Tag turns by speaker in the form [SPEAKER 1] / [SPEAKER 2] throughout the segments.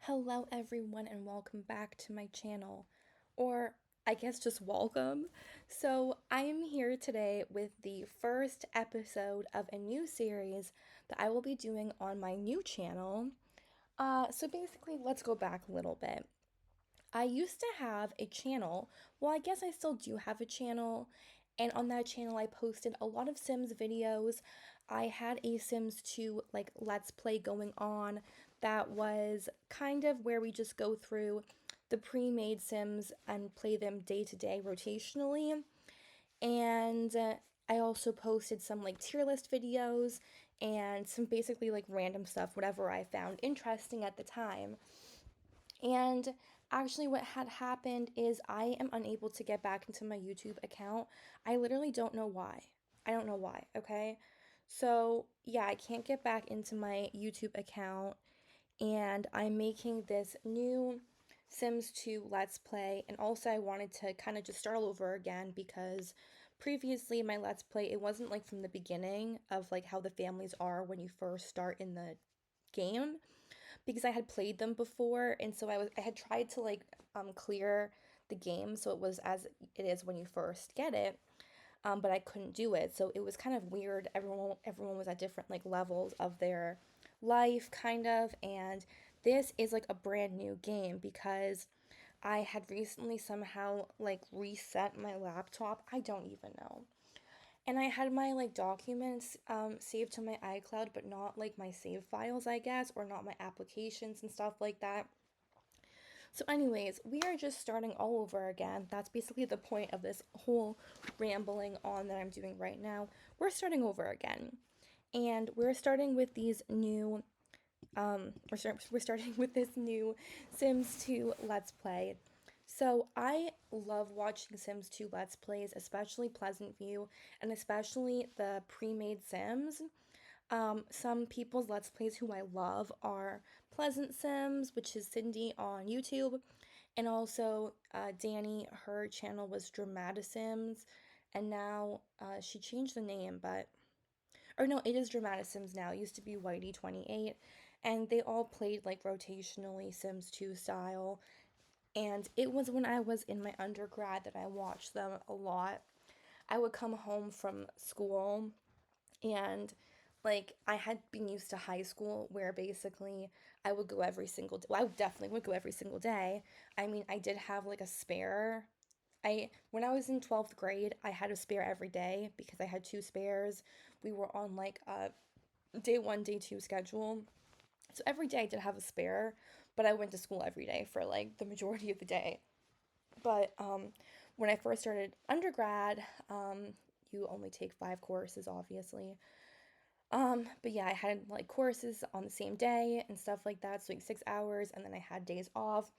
[SPEAKER 1] Hello everyone and welcome back to my channel, or I guess just welcome. So I am here today with the first episode of a new series that I will be doing on my new channel. So basically, let's go back a little bit. I used to have a channel. Well, I guess I still do have a channel. And on that channel, I posted a lot of Sims videos. I had a Sims 2 like Let's Play going on that was kind of where we just go through the pre-made Sims and play them day to day rotationally. And I also posted some like tier list videos and some basically like random stuff, whatever I found interesting at the time. And actually, what had happened is I am unable to get back into my YouTube account. I literally don't know why. I don't know why, okay? So, yeah, I can't get back into my YouTube account, and I'm making this new Sims 2 Let's Play. And also, I wanted to kind of just start all over again because previously, my Let's Play, it wasn't like from the beginning of like how the families are when you first start in the game because I had played them before, and so I had tried to like clear the game so it was as it is when you first get it. But I couldn't do it. So it was kind of weird. Everyone was at different like levels of their life kind of, and this is like a brand new game because I had recently somehow like reset my laptop. I don't even know. And I had my like documents saved to my iCloud, but not like my save files, I guess, or not my applications and stuff like that. So, anyways, we are just starting all over again. That's basically the point of this whole rambling on that I'm doing right now. We're starting over again. And we're starting with these new we're starting with this new Sims 2 Let's Play. So I love watching Sims 2 Let's Plays, especially Pleasantview, and especially the pre-made Sims. Some people's Let's Plays who I love are Pleasant Sims, which is Cindy on YouTube, and also Danny, her channel was Dramatissims, and now she changed the name, but or no, it is Dramatissims now. It used to be Whitey28, and they all played like rotationally Sims 2 style. And it was when I was in my undergrad that I watched them a lot. I would come home from school and like I had been used to high school where basically I would go every single day. Well, I definitely would go every single day. I mean, I did have like a spare. I when I was in 12th grade, I had a spare every day because I had two spares. We were on like a day 1, day 2 schedule. So every day I did have a spare, but I went to school every day for like the majority of the day. But when I first started undergrad, you only take 5 courses, obviously. But yeah, I had like courses on the same day and stuff like that, so like 6 hours, and then I had days off,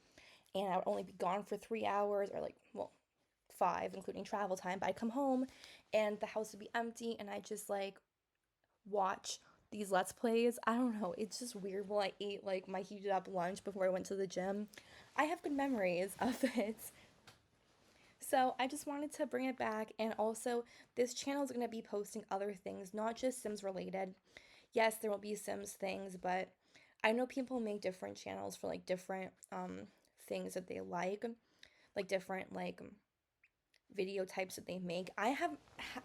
[SPEAKER 1] and I would only be gone for 3 hours or like, well, five, including travel time. But I'd come home and the house would be empty, and I just like watch these Let's Plays. I don't know, it's just weird while I ate like my heated up lunch before I went to the gym. I have good memories of it. So I just wanted to bring it back, and also this channel is going to be posting other things, not just Sims related. Yes, there will be Sims things, but I know people make different channels for like different things that they like different like video types that they make. I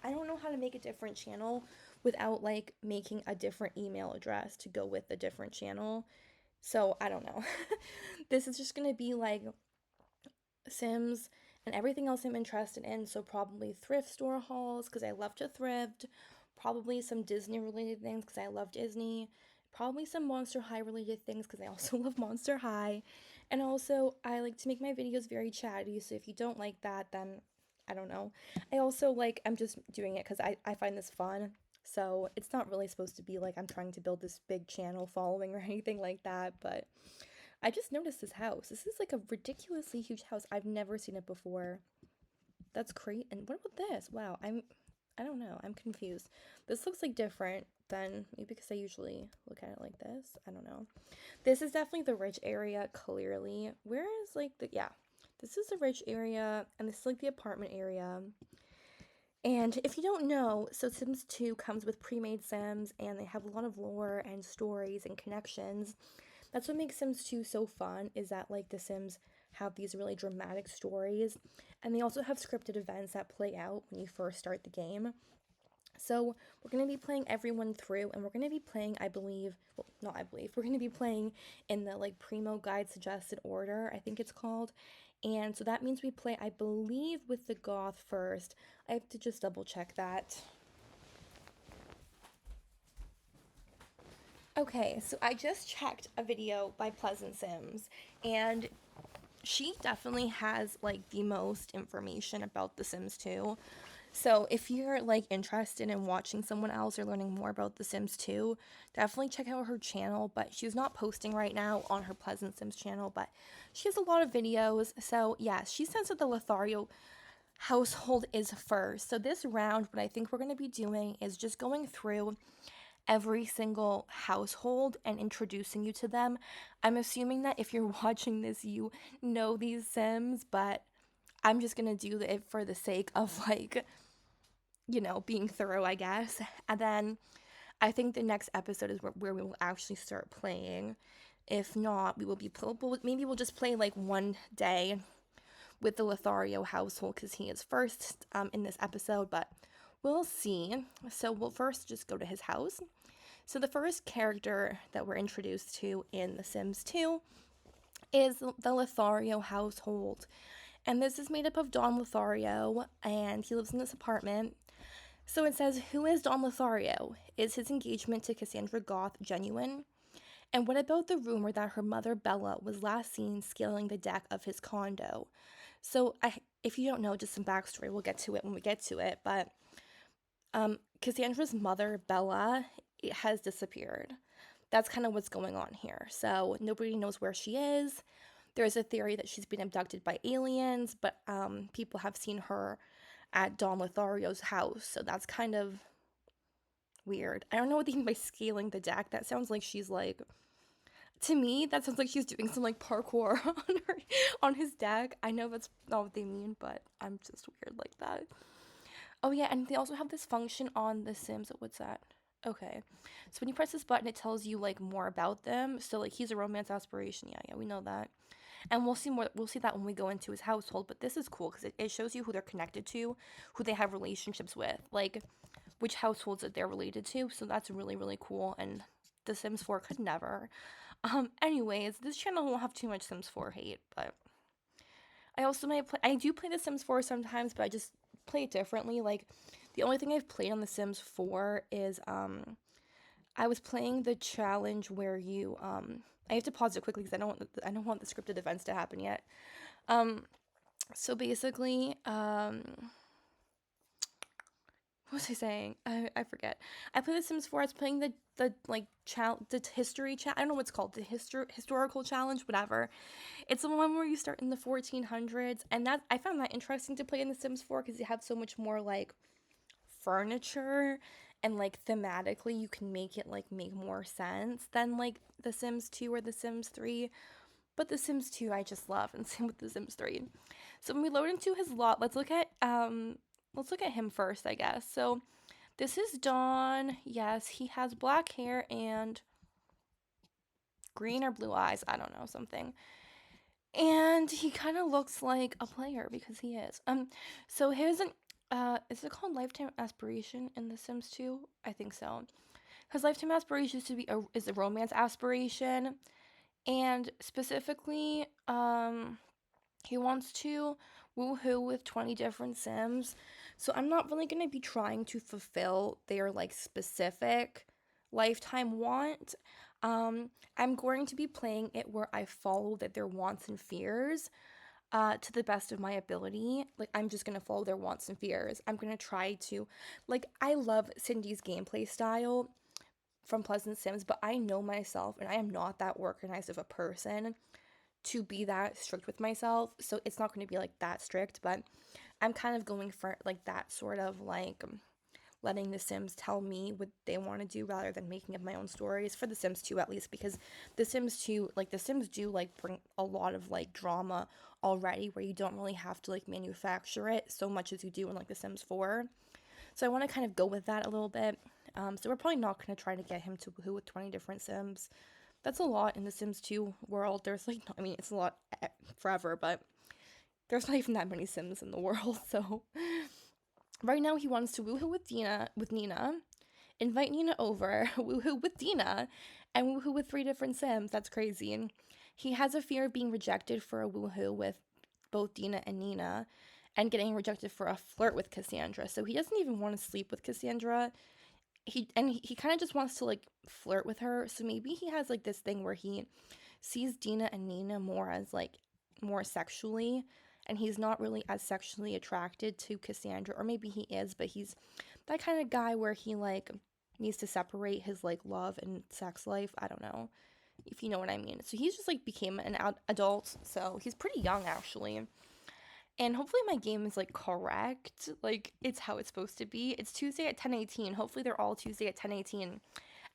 [SPEAKER 1] don't know how to make a different channel without like making a different email address to go with a different channel. So I don't know. This is just going to be like Sims and everything else I'm interested in. So probably thrift store hauls because I love to thrift. Probably some Disney related things because I love Disney. Probably some Monster High related things because I also love Monster High. And also, I like to make my videos very chatty. So if you don't like that, then I don't know. I also like, I'm just doing it because I find this fun. So it's not really supposed to be like I'm trying to build this big channel following or anything like that. But I just noticed this house. This is like a ridiculously huge house. I've never seen it before. That's great. And what about this? Wow, I don't know. I'm confused. This looks like different than maybe because I usually look at it like this. I don't know. This is definitely the rich area, clearly. Where is like the, yeah. This is the rich area, and this is like the apartment area. And if you don't know, so Sims 2 comes with pre-made Sims, and they have a lot of lore and stories and connections. That's what makes Sims 2 so fun, is that like The Sims have these really dramatic stories, and they also have scripted events that play out when you first start the game. So we're going to be playing everyone through, and we're going to be playing, I believe, well, not I believe, we're going to be playing in the like Primo Guide suggested order, I think it's called. And so that means we play, I believe, with the Goth first. I have to just double check that. Okay, so I just checked a video by Pleasant Sims, and she definitely has like the most information about The Sims 2. So if you're like interested in watching someone else or learning more about The Sims 2, definitely check out her channel. But she's not posting right now on her Pleasant Sims channel, but she has a lot of videos. So yeah, she says that the Lothario household is first. So this round, what I think we're going to be doing is just going through every single household and introducing you to them. I'm assuming that if you're watching this, you know these Sims, but I'm just gonna do it for the sake of like, being thorough, I guess. And then I think the next episode is where we will actually start playing. If not, we will be maybe we'll just play like one day with the Lothario household because he is first in this episode, but we'll see. So we'll first just go to his house. So the first character that we're introduced to in The Sims 2 is the Lothario household. And this is made up of Don Lothario, and he lives in this apartment. So it says, who is Don Lothario? Is his engagement to Cassandra Goth genuine? And what about the rumor that her mother Bella was last seen scaling the deck of his condo? So if you don't know, just some backstory, we'll get to it when we get to it, but Cassandra's mother Bella has disappeared. That's kind of what's going on here. So nobody knows where she is. There's a theory that she's been abducted by aliens, but people have seen her at Don Lothario's house, so that's kind of weird. I don't know what they mean by scaling the deck. That sounds like she's like, to me, that sounds like she's doing some like parkour on his deck. I know that's not what they mean, but I'm just weird like that. Oh yeah, and they also have this function on The Sims. What's that? Okay. So when you press this button, it tells you like more about them. So like he's a romance aspiration. Yeah, we know that. And we'll see that when we go into his household, but this is cool because it shows you who they're connected to, who they have relationships with, like which households that they're related to. So that's really, really cool. And The Sims 4 could never. Anyways, this channel won't have too much Sims 4 hate, but I do play The Sims 4 sometimes, but I just play it differently. Like the only thing I've played on The Sims 4 is I was playing the challenge where you I have to pause it quickly because I don't want the scripted events to happen yet. So basically, what was I saying? I forget. I played The Sims 4. I was playing the like the history I don't know what's called, the historical challenge, whatever. It's the one where you start in the 1400s, and that I found that interesting to play in The Sims 4 because you have so much more like furniture, and like thematically you can make it like make more sense than like The Sims 2 or The Sims 3. But The Sims 2 I just love, and same with The Sims 3. So when we load into his lot, let's look at him first, I guess. So this is Dawn. Yes, he has black hair and green or blue eyes. I don't know, something. And he kind of looks like a player because he is. So his is it called lifetime aspiration in The Sims 2? I think so. His lifetime aspiration is a romance aspiration, and specifically, he wants to woohoo with 20 different Sims. So I'm not really going to be trying to fulfill their like specific lifetime want. I'm going to be playing it where I follow their wants and fears to the best of my ability. Like, I'm just gonna follow their wants and fears. I'm gonna try to, like, I love Cindy's gameplay style from Pleasant Sims, but I know myself and I am not that organized of a person to be that strict with myself. So it's not going to be like that strict, but I'm kind of going for like that sort of like letting the Sims tell me what they want to do rather than making up my own stories, for The Sims 2 at least, because The Sims 2, like The Sims do like bring a lot of like drama already where you don't really have to like manufacture it so much as you do in like The Sims 4. So I want to kind of go with that a little bit. So we're probably not going to try to get him to woohoo with 20 different Sims. That's a lot in the Sims 2 world. There's like, I mean, it's a lot forever, but there's not even that many Sims in the world. So right now he wants to woohoo with Nina, invite Nina over, woohoo with Dina, and woohoo with 3 different Sims. That's crazy. And he has a fear of being rejected for a woohoo with both Dina and Nina, and getting rejected for a flirt with Cassandra. So he doesn't even want to sleep with Cassandra. He kind of just wants to like flirt with her. So maybe he has like this thing where he sees Dina and Nina more as like more sexually, and he's not really as sexually attracted to Cassandra, or maybe he is, but he's that kind of guy where he like needs to separate his like love and sex life. I don't know if you know what I mean. So he's just like became an adult, so he's pretty young actually. And hopefully my game is like correct, like it's how it's supposed to be. It's Tuesday at 10:18. Hopefully they're all Tuesday at 10:18.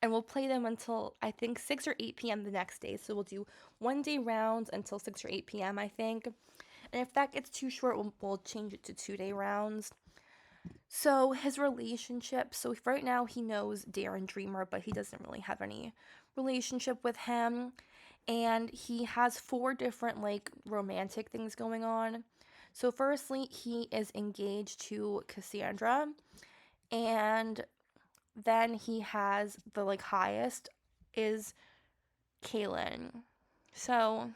[SPEAKER 1] And we'll play them until I think 6 or 8 p.m. the next day. So we'll do 1 day rounds until 6 or 8 p.m. I think. And if that gets too short, we'll change it to 2 day rounds. So his relationship, so right now he knows Darren Dreamer, but he doesn't really have any relationship with him. And he has 4 different like romantic things going on. So firstly, he is engaged to Cassandra, and then he has the like highest is Kaylin. So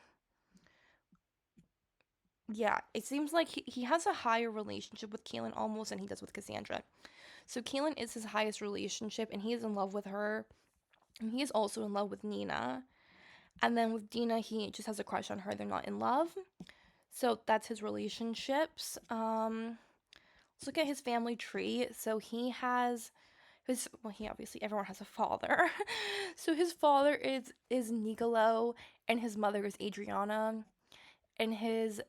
[SPEAKER 1] yeah, it seems like he has a higher relationship with Kaylin almost than he does with Cassandra. So Kaylin is his highest relationship, and he is in love with her. And he is also in love with Nina. And then with Dina, he just has a crush on her. They're not in love. So that's his relationships. Let's look at his family tree. So he has he obviously, everyone has a father. So his father is Nicolo, and his mother is Adriana, and his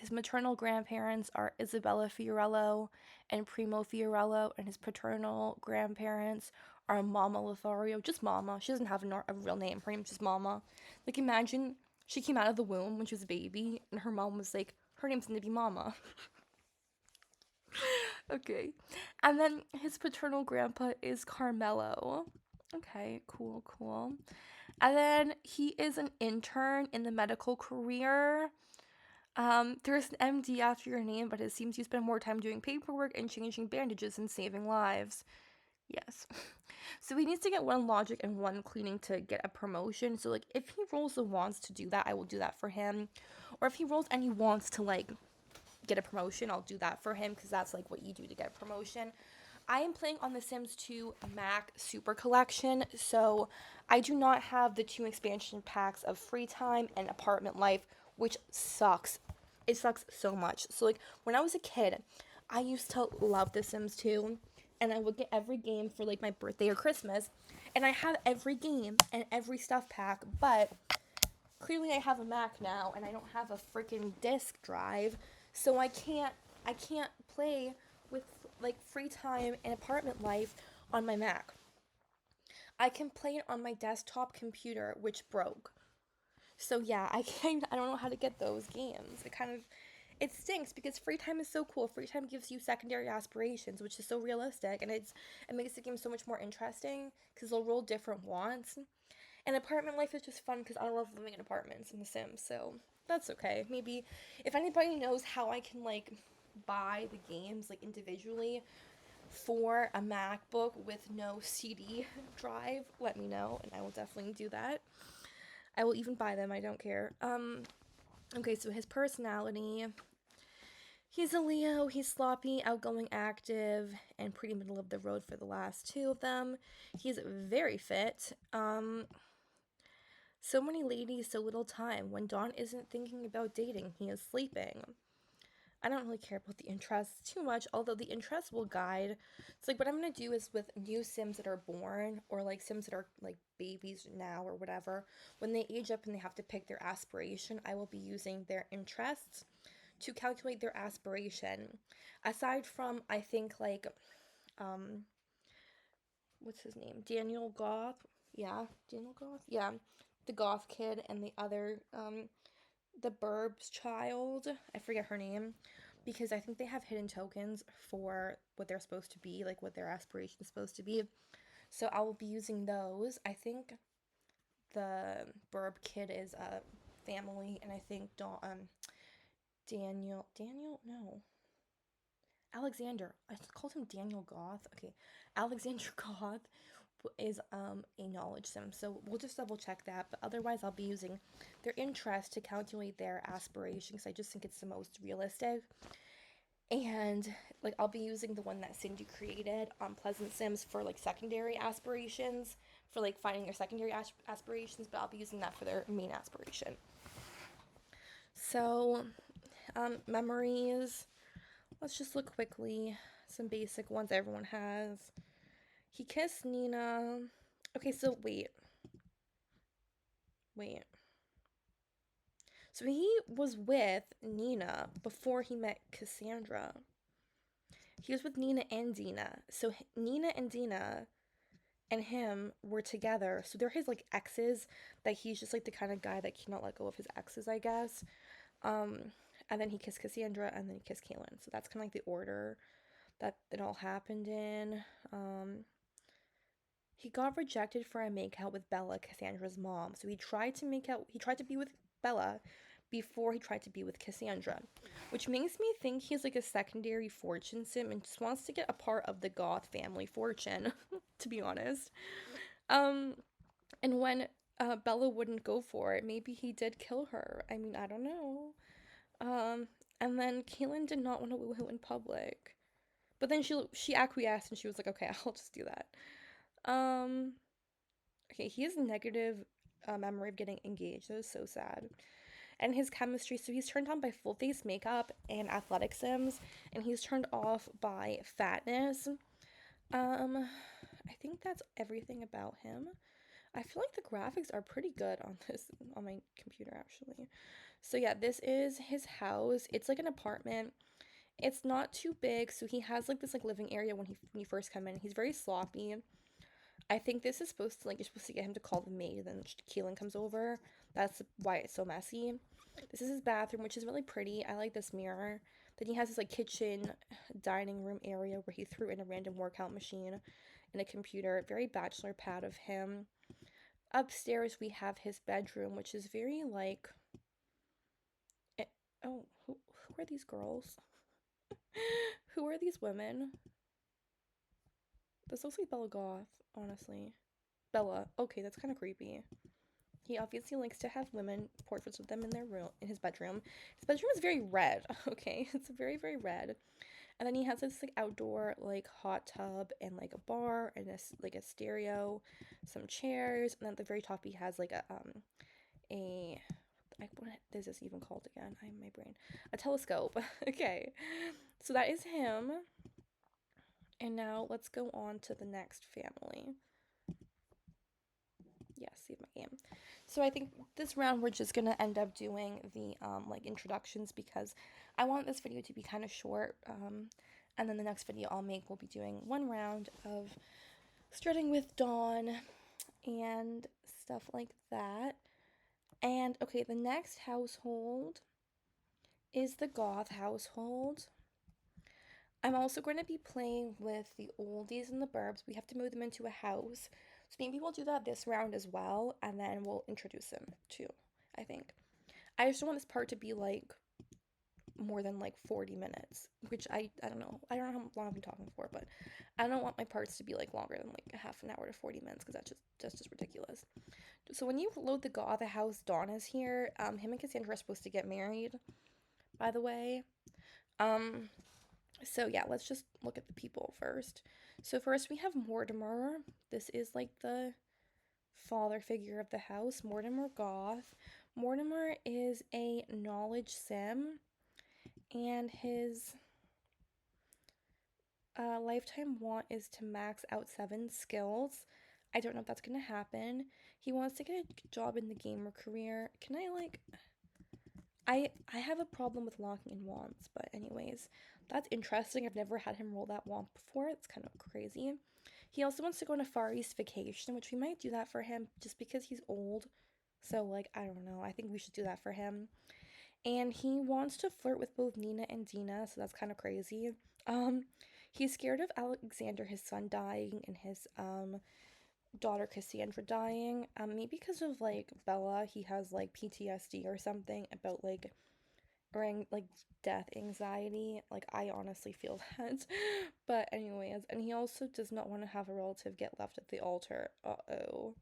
[SPEAKER 1] maternal grandparents are Isabella Fiorello and Primo Fiorello, and his paternal grandparents are Mama Lothario, just Mama. She doesn't have a real name. Her name's just Mama. Like, imagine she came out of the womb when she was a baby, and her mom was like, her name's gonna be Mama. Okay. And then his paternal grandpa is Carmelo. Okay, cool, cool. And then he is an intern in the medical career. There's an MD after your name, but it seems you spend more time doing paperwork and changing bandages than saving lives. Yes. So he needs to get 1 logic and 1 cleaning to get a promotion. So like if he rolls the wants to do that, I will do that for him. Or if he rolls and he wants to like get a promotion, I'll do that for him, because that's like what you do to get a promotion. I am playing on The Sims 2 Mac Super Collection, so I do not have the 2 expansion packs of Free Time and Apartment Life, which sucks. It sucks so much. So like when I was a kid, I used to love The Sims 2, and I would get every game for like my birthday or Christmas, and I have every game and every stuff pack, but clearly I have a Mac now and I don't have a freaking disk drive, so I can't play with like Free Time and Apartment Life on my Mac. I can play it on my desktop computer, which broke. So yeah, I don't know how to get those games. It stinks because Free Time is so cool. Free Time gives you secondary aspirations, which is so realistic, and it makes the game so much more interesting because they'll roll different wants. And Apartment Life is just fun because I love living in apartments in The Sims, so that's okay. Maybe if anybody knows how I can like buy the games like individually for a MacBook with no CD drive, let me know and I will definitely do that. I will even buy them, I don't care. Okay, so his personality. He's a Leo, he's sloppy, outgoing, active, and pretty middle of the road for the last 2 of them. He's very fit. So many ladies, so little time. When Dawn isn't thinking about dating, he is sleeping. I don't really care about the interests too much, although the interests will guide. It's like what I'm gonna do is with new Sims that are born, or like Sims that are like babies now or whatever, when they age up and they have to pick their aspiration, I will be using their interests to calculate their aspiration. Aside from, I think, like, um, what's his name? Daniel Goth? Yeah, Daniel Goth? Yeah, the Goth kid and the other, the Burb's child. I forget her name. Because I think they have hidden tokens for what they're supposed to be, like what their aspiration is supposed to be. So I will be using those. I think the Burb kid is a family, and I think Daniel, no, Alexander. I called him Daniel Goth. Okay, Alexander Goth is a knowledge sim. So we'll just double check that. But otherwise, I'll be using their interest to calculate their aspirations. I just think it's the most realistic. And like I'll be using the one that Cindy created on Pleasant Sims for like secondary aspirations, for like finding your secondary aspirations. But I'll be using that for their main aspiration. So memories. Let's just look quickly. Some basic ones everyone has. He kissed Nina. Okay, so wait. So he was with Nina before he met Cassandra. He was with Nina and Dina. So Nina and Dina and him were together. So they're his like exes, that he's just like the kind of guy that cannot let go of his exes, I guess. Um, and then he kissed Cassandra and then he kissed Kaylin. So that's kind of like the order that it all happened in. He got rejected for a makeout with Bella, Cassandra's mom. So he tried to be with Bella before he tried to be with Cassandra, which makes me think he's like a secondary fortune sim and just wants to get a part of the Goth family fortune, to be honest. Um, and when Bella wouldn't go for it, maybe he did kill her. I mean, I don't know. Um, and then Caitlyn did not want to woo him in public. But then she acquiesced and she was like, okay, I'll just do that. Um, okay, he has negative memory of getting engaged. That was so sad. And his chemistry, so he's turned on by full face makeup and athletic sims, and he's turned off by fatness. I think that's everything about him. I feel like the graphics are pretty good on my computer actually. So yeah, this is his house. It's like an apartment. It's not too big, so he has like this like living area when he first come in. He's very sloppy. I think this is supposed to like you're supposed to get him to call the maid, and then Keelan comes over. That's why it's so messy. This is his bathroom, which is really pretty. I like this mirror. Then he has this like kitchen, dining room area where he threw in a random workout machine and a computer. Very bachelor pad of him. Upstairs we have his bedroom, which is very like. It, oh, who are these girls? Who are these women? This looks like Bella Goth, honestly. Bella. Okay, that's kind of creepy. He obviously likes to have women portraits of them in their room, in his bedroom. His bedroom is very red. Okay, it's very very red. And then he has this like outdoor like hot tub and like a bar and like a stereo, some chairs, and then at the very top he has like a what is this even called again? I'm my brain. A telescope. Okay. So that is him. And now let's go on to the next family. Yeah, save my game. So I think this round we're just gonna end up doing the like introductions because I want this video to be kind of short. And then the next video I'll make will be doing one round of starting with Dawn and stuff like that. And okay, the next household is the Goth household. I'm also going to be playing with the oldies and the burbs. We have to move them into a house. So maybe we'll do that this round as well, and then we'll introduce them too, I think. I just don't want this part to be like more than like 40 minutes, which I don't know. I don't know how long I've been talking for, but I don't want my parts to be like longer than like a half an hour to 40 minutes because that's just ridiculous. So when you load the Goth house, Dawn is here. Him and Cassandra are supposed to get married, by the way. Um, So yeah, let's just look at the people first. So first we have Mortimer. This is like the father figure of the house, Mortimer Goth. Mortimer is a knowledge sim, and his lifetime want is to max out 7 skills. I don't know if that's gonna happen. He wants to get a job in the gamer career. Can I like I have a problem with locking in wands, but anyways, that's interesting. I've never had him roll that wand before. It's kind of crazy. He also wants to go on a Far East vacation, which we might do that for him just because he's old. So like, I don't know. I think we should do that for him. And he wants to flirt with both Nina and Dina, so that's kind of crazy. Um he's scared of Alexander, his son, dying in his daughter Cassandra dying. Maybe because of like Bella, he has like PTSD or something about like like death anxiety. Like I honestly feel that. But anyways, and he also does not want to have a relative get left at the altar. Uh-oh.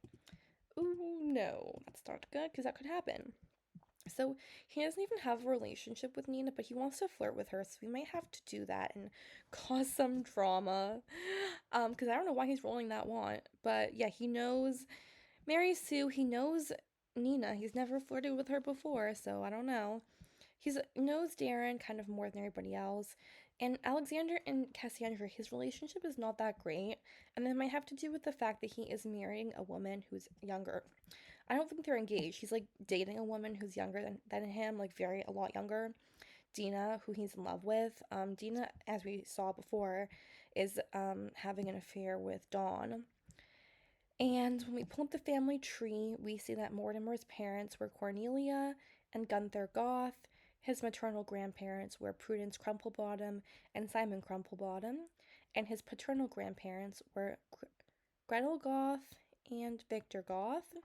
[SPEAKER 1] Ooh, no, that's not good because that could happen. So he doesn't even have a relationship with Nina, but he wants to flirt with her, so we might have to do that and cause some drama. Because I don't know why he's rolling that want. But yeah, he knows Mary Sue, he knows Nina. He's never flirted with her before, so I don't know. He knows Darren kind of more than everybody else. And Alexander and Cassandra, his relationship is not that great. And it might have to do with the fact that he is marrying a woman who's younger. I don't think they're engaged. He's like dating a woman who's younger than him, like a lot younger. Dina, who he's in love with. Dina, as we saw before, is having an affair with Dawn. And when we pull up the family tree, we see that Mortimer's parents were Cornelia and Gunther Goth. His maternal grandparents were Prudence Crumplebottom and Simon Crumplebottom. And his paternal grandparents were Gretel Goth and Victor Goth.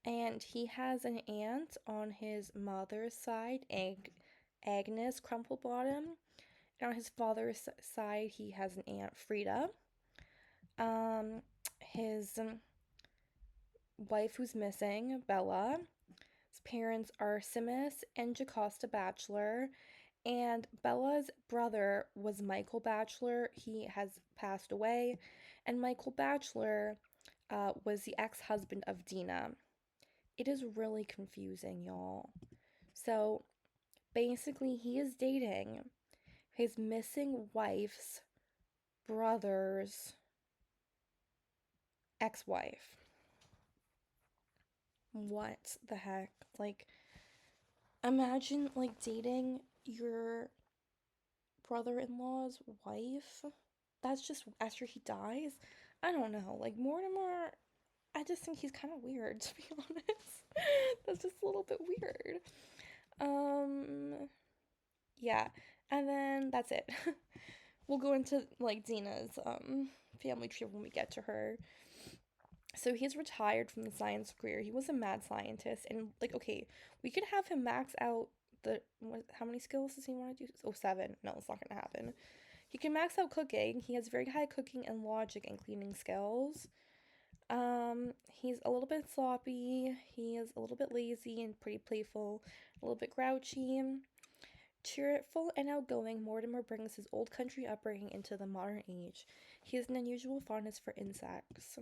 [SPEAKER 1] And he has an aunt on his mother's side, Agnes Crumplebottom. And on his father's side, he has an aunt, Frida. His wife who's missing, Bella. His parents are Simus and Jocasta Batchelor. And Bella's brother was Michael Batchelor. He has passed away. And Michael Batchelor was the ex husband of Dina. It is really confusing, y'all. So basically, he is dating his missing wife's brother's ex wife. What the heck? Like, imagine like dating your brother in law's wife. That's just after he dies. I don't know. Like, Mortimer, I just think he's kind of weird, to be honest. That's just a little bit weird. Um, yeah. And then that's it. We'll go into like Dina's family tree when we get to her. So he's retired from the science career. He was a mad scientist, and like, okay, we could have him max out how many skills does he want to do? Oh, seven. No, it's not gonna happen. He can max out cooking. He has very high cooking and logic and cleaning skills. He's a little bit sloppy. He is a little bit lazy and pretty playful, a little bit grouchy. Cheerful and outgoing, Mortimer brings his old country upbringing into the modern age. He has an unusual fondness for insects.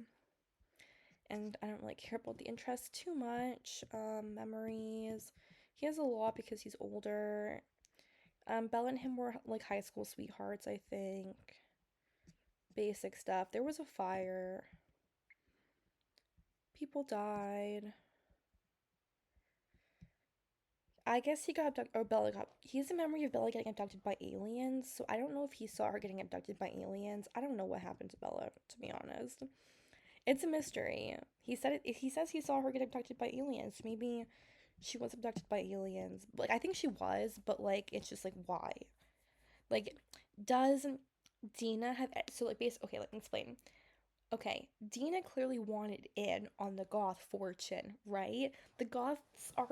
[SPEAKER 1] And I don't really care about the interests too much. Memories. He has a lot because he's older. Bella and him were like high school sweethearts, I think. Basic stuff. There was a fire. People died. I guess he got abducted, or Bella got. He has a memory of Bella getting abducted by aliens, so I don't know if he saw her getting abducted by aliens. I don't know what happened to Bella, to be honest. It's a mystery. He says he saw her get abducted by aliens. Maybe she was abducted by aliens. Like I think she was, but like it's just like why? Like does Dina have so like base okay, let me explain. Okay, Dina clearly wanted in on the Goth fortune, right? The Goths are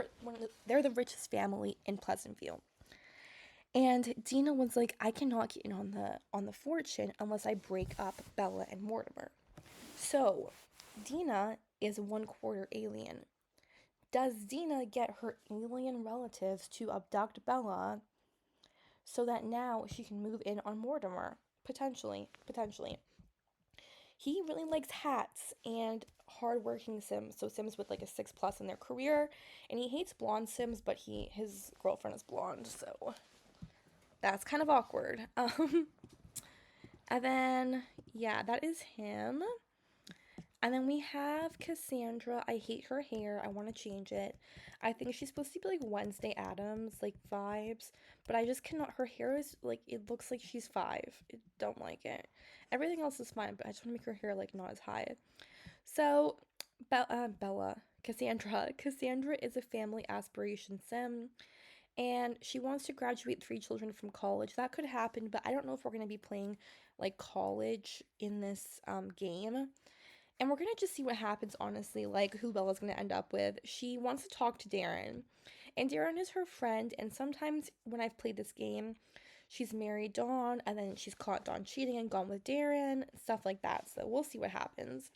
[SPEAKER 1] they're the richest family in Pleasantview. And Dina was like, I cannot get in on the fortune unless I break up Bella and Mortimer. So, Dina is 1/4 alien. Does Dina get her alien relatives to abduct Bella so that now she can move in on Mortimer? Potentially, potentially. He really likes hats and hardworking Sims, so Sims with like a 6+ in their career, and he hates blonde Sims, but his girlfriend is blonde, so that's kind of awkward. And then yeah, that is him. And then we have Cassandra. I hate her hair. I want to change it. I think she's supposed to be like Wednesday Addams, like vibes. But I just cannot. Her hair is like, it looks like she's 5. I don't like it. Everything else is fine, but I just want to make her hair like not as high. So, Cassandra. Cassandra is a family aspiration sim. And she wants to graduate 3 children from college. That could happen, but I don't know if we're going to be playing like college in this game. And we're gonna just see what happens, honestly, like who Bella's gonna end up with. She wants to talk to Darren, and Darren is her friend. And sometimes when I've played this game, she's married Dawn, and then she's caught Dawn cheating and gone with Darren, stuff like that. So we'll see what happens.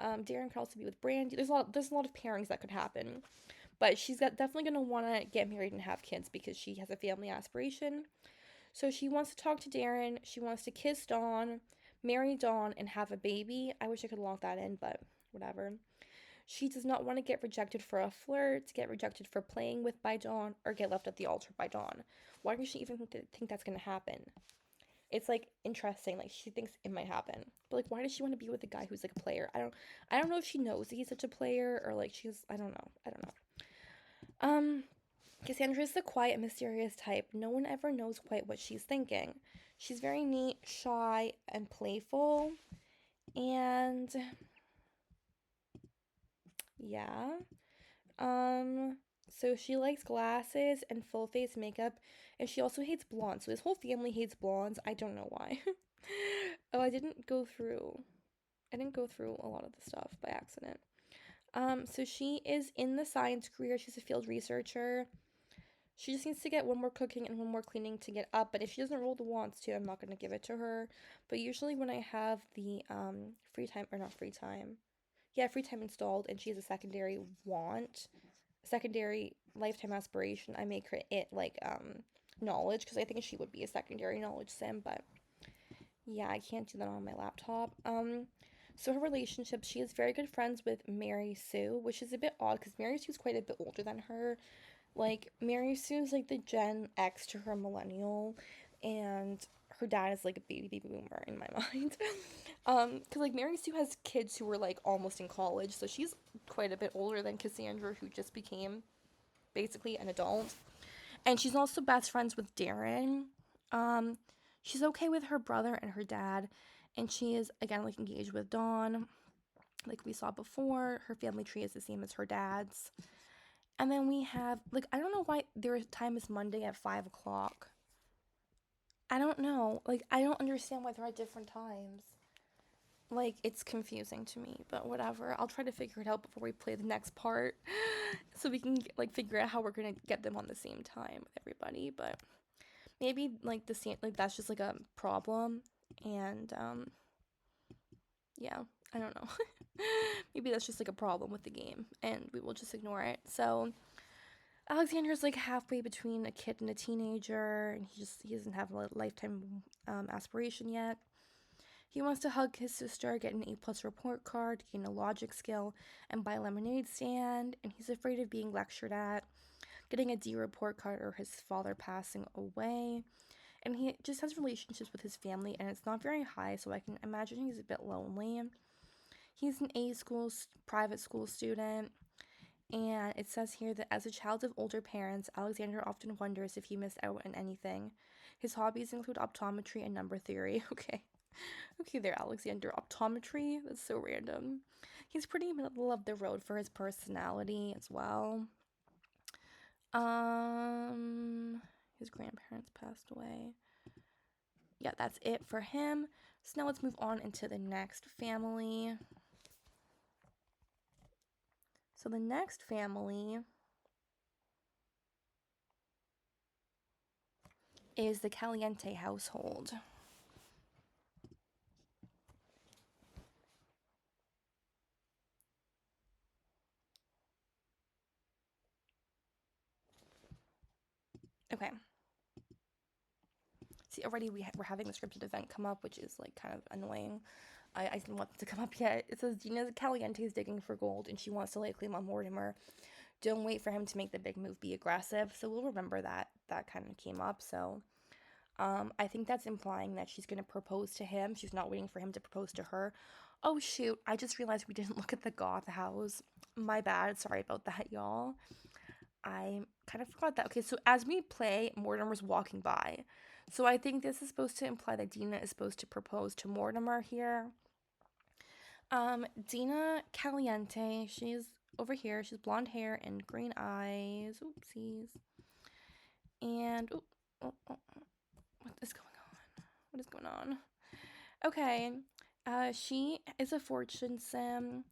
[SPEAKER 1] Darren could also be with Brandy. There's a lot of pairings that could happen, but definitely gonna want to get married and have kids because she has a family aspiration. So she wants to talk to Darren. She wants to kiss Dawn, marry Dawn, and have a baby. I wish I could lock that in, but whatever. She does not want to get rejected for a flirt, get rejected for playing with by Dawn, or get left at the altar by Dawn. Why does she even think that's gonna happen? It's like interesting. Like she thinks it might happen, but like, why does she want to be with a guy who's like a player? I don't know if she knows that he's such a player or like she's. I don't know. I don't know. Um, Cassandra is the quiet, mysterious type. No one ever knows quite what she's thinking. She's very neat, shy, and playful. And yeah. Um, so she likes glasses and full face makeup, and she also hates blondes. So this whole family hates blondes. I don't know why. Oh, I didn't go through a lot of the stuff by accident. So she is in the science career. She's a field researcher. She just needs to get one more cooking and one more cleaning to get up. But if she doesn't roll the wants to, I'm not gonna give it to her. But usually when I have the free time or not free time, yeah, free time installed, and she has a secondary lifetime aspiration, I make her it like knowledge because I think she would be a secondary knowledge sim. But yeah, I can't do that on my laptop. So her relationship, she is very good friends with Mary Sue, which is a bit odd because Mary Sue's quite a bit older than her. Like Mary Sue's like the Gen X to her millennial, and her dad is like a baby boomer in my mind. Because like Mary Sue has kids who were like almost in college, so she's quite a bit older than Cassandra, who just became basically an adult. And she's also best friends with Darren. Um, she's okay with her brother and her dad, and she is again like engaged with Dawn, like we saw before. Her family tree is the same as her dad's. And then we have like I don't know why their time is Monday at 5 o'clock. I don't know. Like I don't understand why they're at different times. Like it's confusing to me, but whatever. I'll try to figure it out before we play the next part, so we can like figure out how we're gonna get them on the same time with everybody. But maybe like the same like that's just like a problem, and yeah, I don't know. Maybe that's just like a problem with the game, and we will just ignore it. So Alexander's like halfway between a kid and a teenager, and he doesn't have a lifetime aspiration yet. He wants to hug his sister, get an A+ report card, gain a logic skill, and buy a lemonade stand. And he's afraid of being lectured at, getting a D report card, or his father passing away. And he just has relationships with his family, and it's not very high, so I can imagine he's a bit lonely. He's an private school student. And it says here that as a child of older parents, Alexander often wonders if he missed out on anything. His hobbies include optometry and number theory. Okay. Okay, there, Alexander. Optometry? That's so random. He's pretty middle of the road for his personality as well. His grandparents passed away. Yeah, that's it for him. So now let's move on into the next family. So the next family is the Caliente household. Okay. See, already we're having the scripted event come up, which is like kind of annoying. I didn't want it to come up yet. It says Gina Caliente is digging for gold, and she wants to lay claim on Mortimer. Don't wait for him to make the big move. Be aggressive. So we'll remember that kind of came up. So I think that's implying that she's gonna propose to him. She's not waiting for him to propose to her. Oh shoot! I just realized we didn't look at the goth house. My bad. Sorry about that, y'all. I kind of forgot that. Okay, so as we play, Mortimer's walking by. So I think this is supposed to imply that Dina is supposed to propose to Mortimer here. Dina Caliente, she's over here. She's blonde hair and green eyes. Oopsies. And what is going on? What is going on? Okay. She is a fortune sim,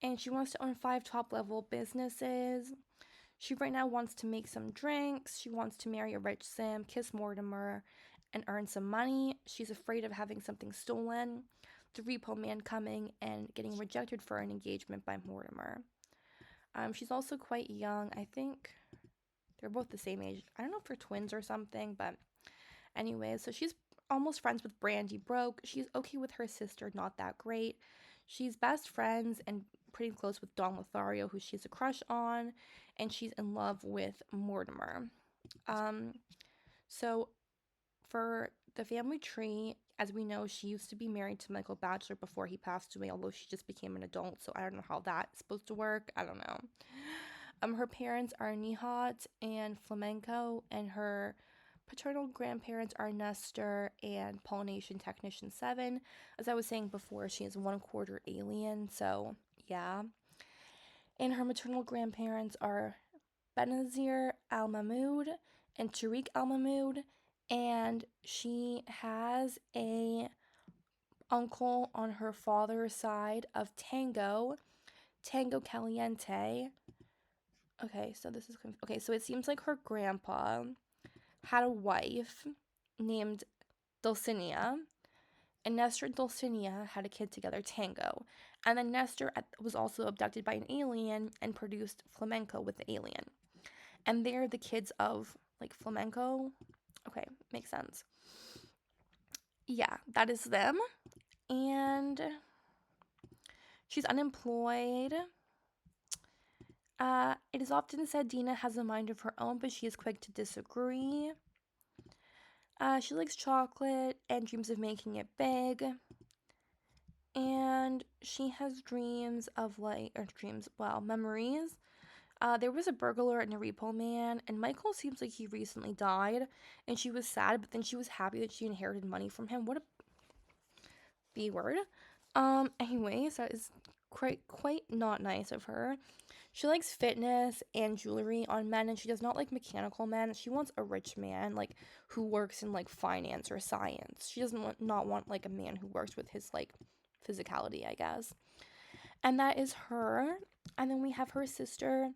[SPEAKER 1] and she wants to own 5 top-level businesses. She right now wants to make some drinks. She wants to marry a rich sim, kiss Mortimer, and earn some money. She's afraid of having something stolen, the repo man coming, and getting rejected for an engagement by Mortimer. She's also quite young. I think they're both the same age. I don't know if they're twins or something, but anyway, so she's almost friends with Brandy Broke. She's okay with her sister, not that great. She's best friends and pretty close with Don Lothario, who she's a crush on, and she's in love with Mortimer. Um, so for the family tree, as we know, she used to be married to Michael Bachelor before he passed away, although she just became an adult, so I don't know how that's supposed to work. I don't know. Her parents are Nihat and Flamenco, and her paternal grandparents are Nestor and Pollination Technician 7. As I was saying before, she is 1/4 alien, so yeah. And her maternal grandparents are Benazir Al Mahmoud and Tariq Al Mahmoud, and she has a uncle on her father's side of Tango Caliente. Okay, so this is okay. So it seems like her grandpa had a wife named Dulcinea, and Nestor and Dulcinea had a kid together, Tango. And then Nestor was also abducted by an alien and produced Flamenco with the alien. And they're the kids of like Flamenco. Okay, makes sense. Yeah, that is them. And she's unemployed. It is often said Dina has a mind of her own, but she is quick to disagree. She likes chocolate and dreams of making it big. And she has dreams of memories. There was a burglar and a repo man, and Michael seems like he recently died, and she was sad, but then she was happy that she inherited money from him. What a B word. Anyways, that is quite not nice of her. She likes fitness and jewelry on men, and she does not like mechanical men. She wants a rich man, like, who works in, like, finance or science. She doesn't not want, like, a man who works with his, like, physicality, I guess. And that is her. And then we have her sister,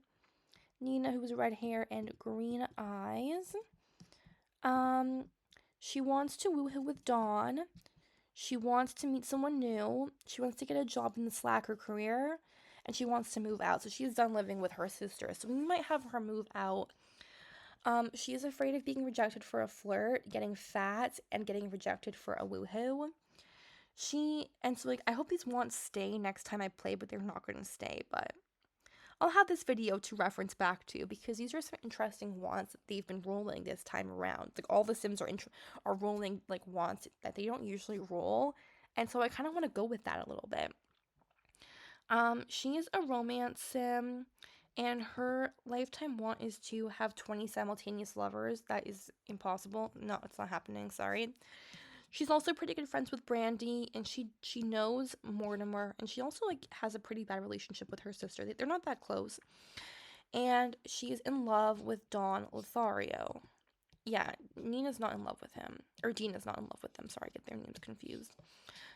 [SPEAKER 1] Nina, who has red hair and green eyes. Um, she wants to woo him with Dawn. She wants to meet someone new. She wants to get a job in the slacker career. And she wants to move out. So she's done living with her sister. So we might have her move out. She is afraid of being rejected for a flirt, getting fat, and getting rejected for a woohoo. I hope these wants stay next time I play, but they're not going to stay. But I'll have this video to reference back to because these are some interesting wants that they've been rolling this time around. Like all the Sims are rolling like wants that they don't usually roll, and so I kind of want to go with that a little bit. She is a romance sim, and her lifetime want is to have 20 simultaneous lovers. That is impossible. No, it's not happening. Sorry. She's also pretty good friends with Brandy, and she knows Mortimer, and she also like has a pretty bad relationship with her sister. They're not that close, and she's in love with Don Lothario. Yeah, Nina's not in love with him, or Dina's not in love with them. Sorry, I get their names confused.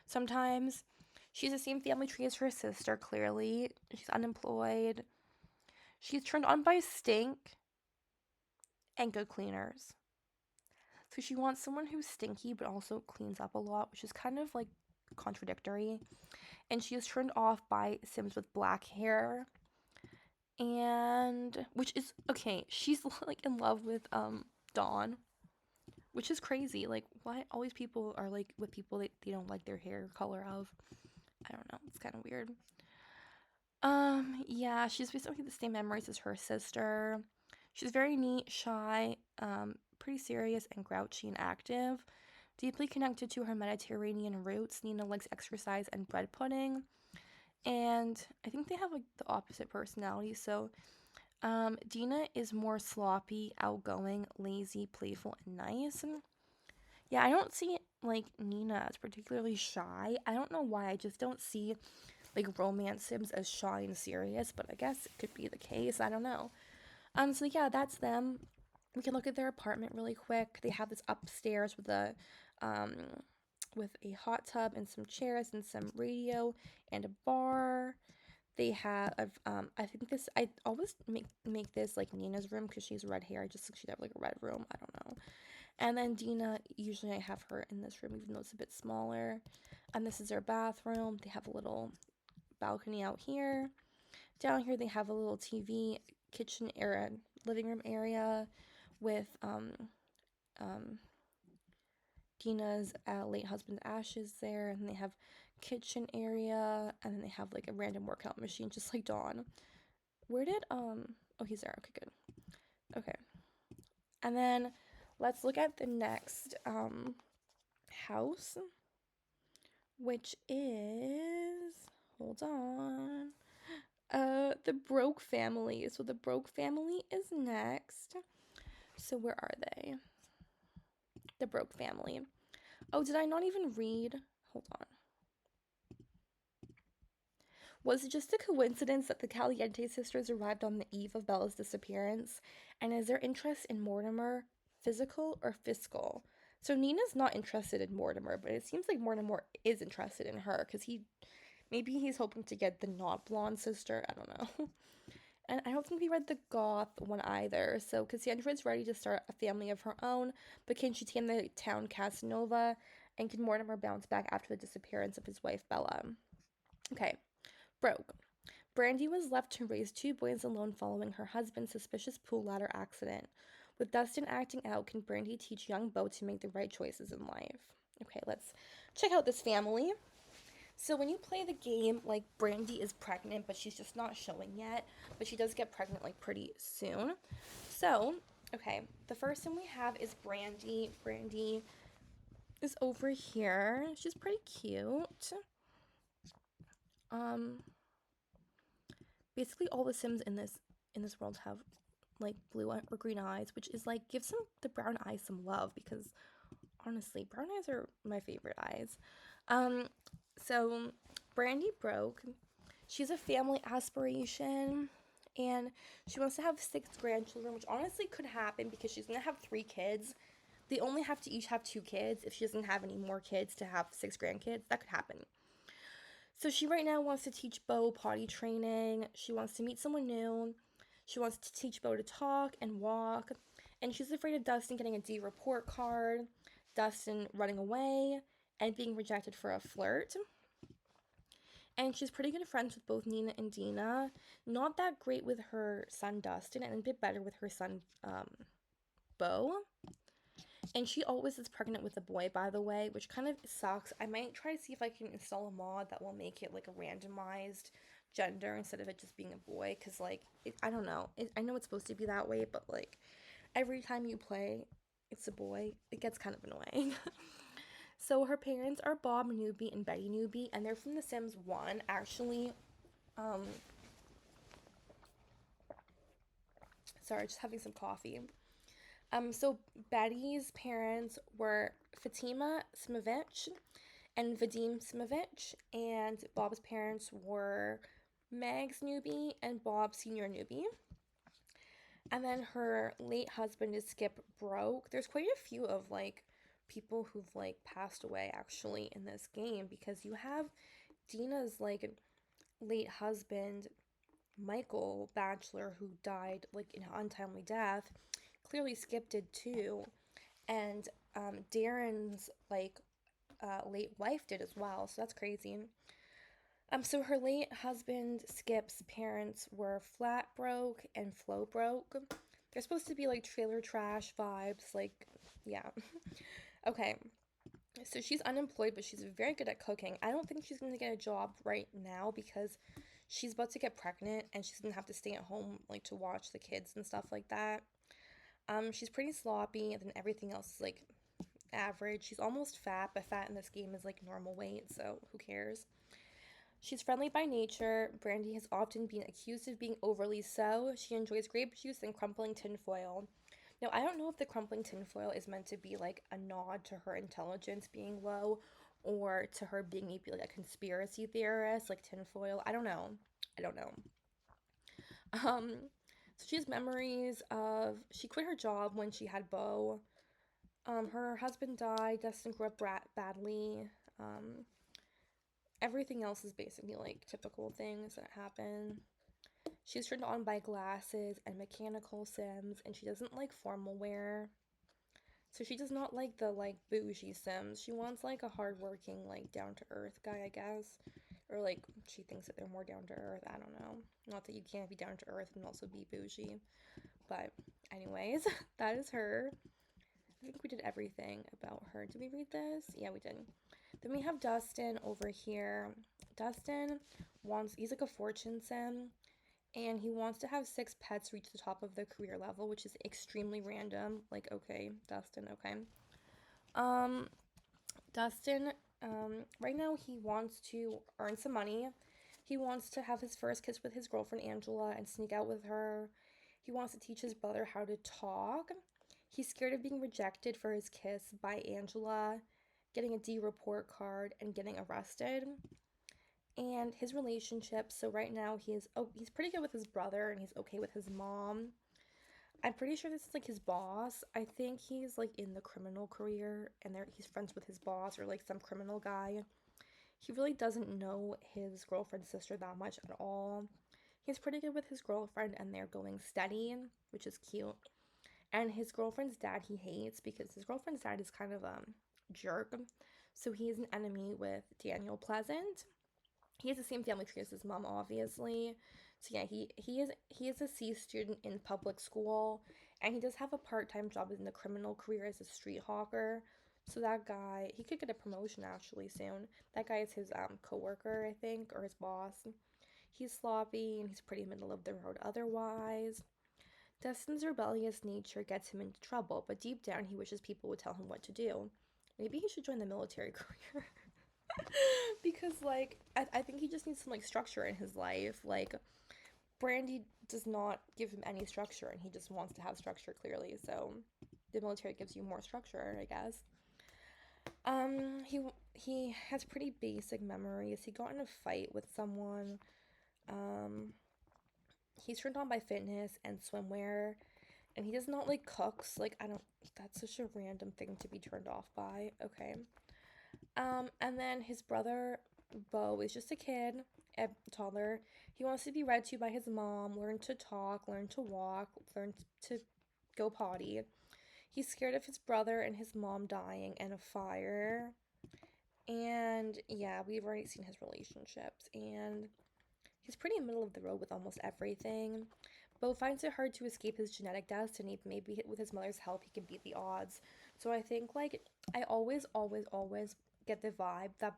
[SPEAKER 1] Sometimes she's the same family tree as her sister. Clearly, she's unemployed. She's turned on by stink and good cleaners. So she wants someone who's stinky but also cleans up a lot, which is kind of like contradictory. And she is turned off by Sims with black hair. And which is okay, she's like in love with Dawn, which is crazy. Like why all these people are like with people they don't like their hair color of. I don't know. It's kind of weird. Yeah, she's basically the same memories as her sister. She's very neat, shy, pretty serious and grouchy and active. Deeply connected to her Mediterranean roots, Nina likes exercise and bread pudding. And I think they have like the opposite personality. So, Dina is more sloppy, outgoing, lazy, playful, and nice. And yeah, I don't see like Nina as particularly shy. I don't know why. I just don't see like romance sims as shy and serious, but I guess it could be the case. I don't know. So yeah, that's them. We can look at their apartment really quick. They have this upstairs um with a hot tub and some chairs and some radio and a bar. They have, I think this, I always make this like Nina's room because she has red hair. I just think she'd have like a red room. I don't know. And then Dina, usually I have her in this room, even though it's a bit smaller. And this is their bathroom. They have a little balcony out here. Down here, they have a little TV, kitchen area, living room area with um, Dina's late husband's ashes there. And they have kitchen area. And then they have like a random workout machine, just like Dawn. Where did, oh, he's there. Okay, good. Okay. And then let's look at the next house, which is, hold on, the Broke family. So the Broke family is next. So where are they? The Broke family. Oh, did I not even read? Hold on. Was it just a coincidence that the Caliente sisters arrived on the eve of Bella's disappearance? And is their interest in Mortimer physical or fiscal? So Nina's not interested in Mortimer, but it seems like Mortimer is interested in her because maybe he's hoping to get the not blonde sister. I don't know. And I don't think we read the goth one either. So Cassandra is ready to start a family of her own, but can she tame the town Casanova? And can Mortimer bounce back after the disappearance of his wife Bella? Okay, Broke. Brandy was left to raise two boys alone following her husband's suspicious pool ladder accident. With Dustin acting out, can Brandy teach young Beau to make the right choices in life? Okay, let's check out this family. So when you play the game, like Brandy is pregnant, but she's just not showing yet. But she does get pregnant like pretty soon. So, okay, the first thing we have is Brandy. Brandy is over here. She's pretty cute. Basically all the Sims in this world have like blue or green eyes, which is like gives some the brown eyes some love because honestly, brown eyes are my favorite eyes. Um, so Brandy Broke. She's a family aspiration and she wants to have 6 grandchildren, which honestly could happen because she's gonna have 3 kids. They only have to each have 2 kids. If she doesn't have any more kids to have 6 grandkids, that could happen. So she right now wants to teach Beau potty training. She wants to meet someone new. She wants to teach Beau to talk and walk. And she's afraid of Dustin getting a D report card, Dustin running away, and being rejected for a flirt. And she's pretty good friends with both Nina and Dina. Not that great with her son Dustin, and a bit better with her son Beau. And she always is pregnant with a boy, by the way, which kind of sucks. I might try to see if I can install a mod that will make it like a randomized gender instead of it just being a boy. Because, like, I don't know. I know it's supposed to be that way, but, like, every time you play, it's a boy. It gets kind of annoying. So her parents are Bob Newby and Betty Newby, and they're from The Sims 1. Actually, um, sorry, just having some coffee. So Betty's parents were Fatima Smovich and Vadim Smovich, and Bob's parents were Mags Newby and Bob Senior Newby. And then her late husband is Skip Broke. There's quite a few of like people who've like passed away actually in this game because you have Dina's like late husband Michael Batchelor who died like in an untimely death. Clearly Skip did too. And Darren's like late wife did as well, so that's crazy. So her late husband Skip's parents were Flat Broke and Flo Broke. They're supposed to be like trailer trash vibes, like yeah. Okay, so she's unemployed, but she's very good at cooking. I don't think she's gonna get a job right now because she's about to get pregnant and she's gonna have to stay at home like to watch the kids and stuff like that. She's pretty sloppy, and then everything else is like average. She's almost fat, but fat in this game is like normal weight, so who cares? She's friendly by nature. Brandy has often been accused of being overly so. She enjoys grape juice and crumpling tinfoil. Now, I don't know if the crumpling tinfoil is meant to be like a nod to her intelligence being low or to her being maybe like a conspiracy theorist, like tinfoil. I don't know. I don't know. So she has memories of she quit her job when she had Beau. Her husband died. Dustin grew up badly. Um, Everything else is basically like typical things that happen. She's turned on by glasses and mechanical Sims, and she doesn't like formal wear. So she does not like the like bougie Sims. She wants like a hardworking, like down to earth guy, I guess. Or like she thinks that they're more down to earth. I don't know. Not that you can't be down to earth and also be bougie. But anyways, that is her. I think we did everything about her. Did we read this? Yeah, we did. Then we have Dustin over here. Dustin he's like a fortune sim, and he wants to have 6 pets reach the top of the career level, which is extremely random. Like, okay, Dustin, okay. Um, Dustin, right now he wants to earn some money. He wants to have his first kiss with his girlfriend Angela and sneak out with her. He wants to teach his brother how to talk. He's scared of being rejected for his kiss by Angela, getting a D report card, and getting arrested. And his relationship, so right now he's pretty good with his brother and he's okay with his mom. I'm pretty sure this is like his boss. I think he's like in the criminal career and he's friends with his boss or like some criminal guy. He really doesn't know his girlfriend's sister that much at all. He's pretty good with his girlfriend and they're going steady, which is cute. And his girlfriend's dad he hates because his girlfriend's dad is kind of a jerk. So he is an enemy with Daniel Pleasant. He has the same family tree as his mom, obviously. So yeah, he is a C student in public school, and he does have a part-time job in the criminal career as a street hawker. So that guy, he could get a promotion actually soon. That guy is his coworker, I think, or his boss. He's sloppy and he's pretty middle of the road otherwise. Dustin's rebellious nature gets him into trouble, but deep down he wishes people would tell him what to do. Maybe he should join the military career. Because like I think he just needs some like structure in his life. Like Brandy does not give him any structure and he just wants to have structure clearly. So the military gives you more structure, I guess. He has pretty basic memories. He got in a fight with someone. Um he's turned on by fitness and swimwear and he does not like cooks. Like I don't that's such a random thing to be turned off by. Okay. And then his brother, Bo, is just a kid, a toddler. He wants to be read to by his mom, learn to talk, learn to walk, learn to go potty. He's scared of his brother and his mom dying in a fire. And yeah, we've already seen his relationships. And he's pretty middle of the road with almost everything. Bo finds it hard to escape his genetic destiny, but maybe with his mother's help, he can beat the odds. So I think, like, I always get the vibe that,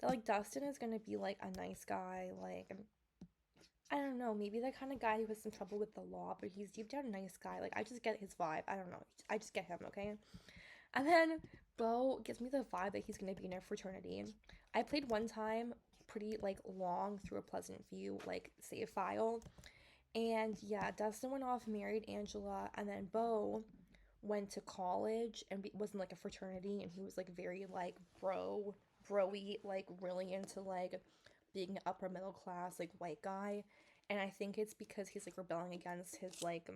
[SPEAKER 1] like, Dustin is gonna be, like, a nice guy. Like, I don't know, maybe the kind of guy who has some trouble with the law, but he's deep down a nice guy. Like, I just get his vibe. I don't know. I just get him, okay? And then Bo gives me the vibe that he's gonna be in a fraternity. I played one time pretty, like, long through a Pleasantview, like, save file and yeah, Dustin went off, married Angela, and then Bo went to college and was in like a fraternity, and he was like very like broy, like really into like being an upper middle class like white guy. And I think it's because he's like rebelling against his like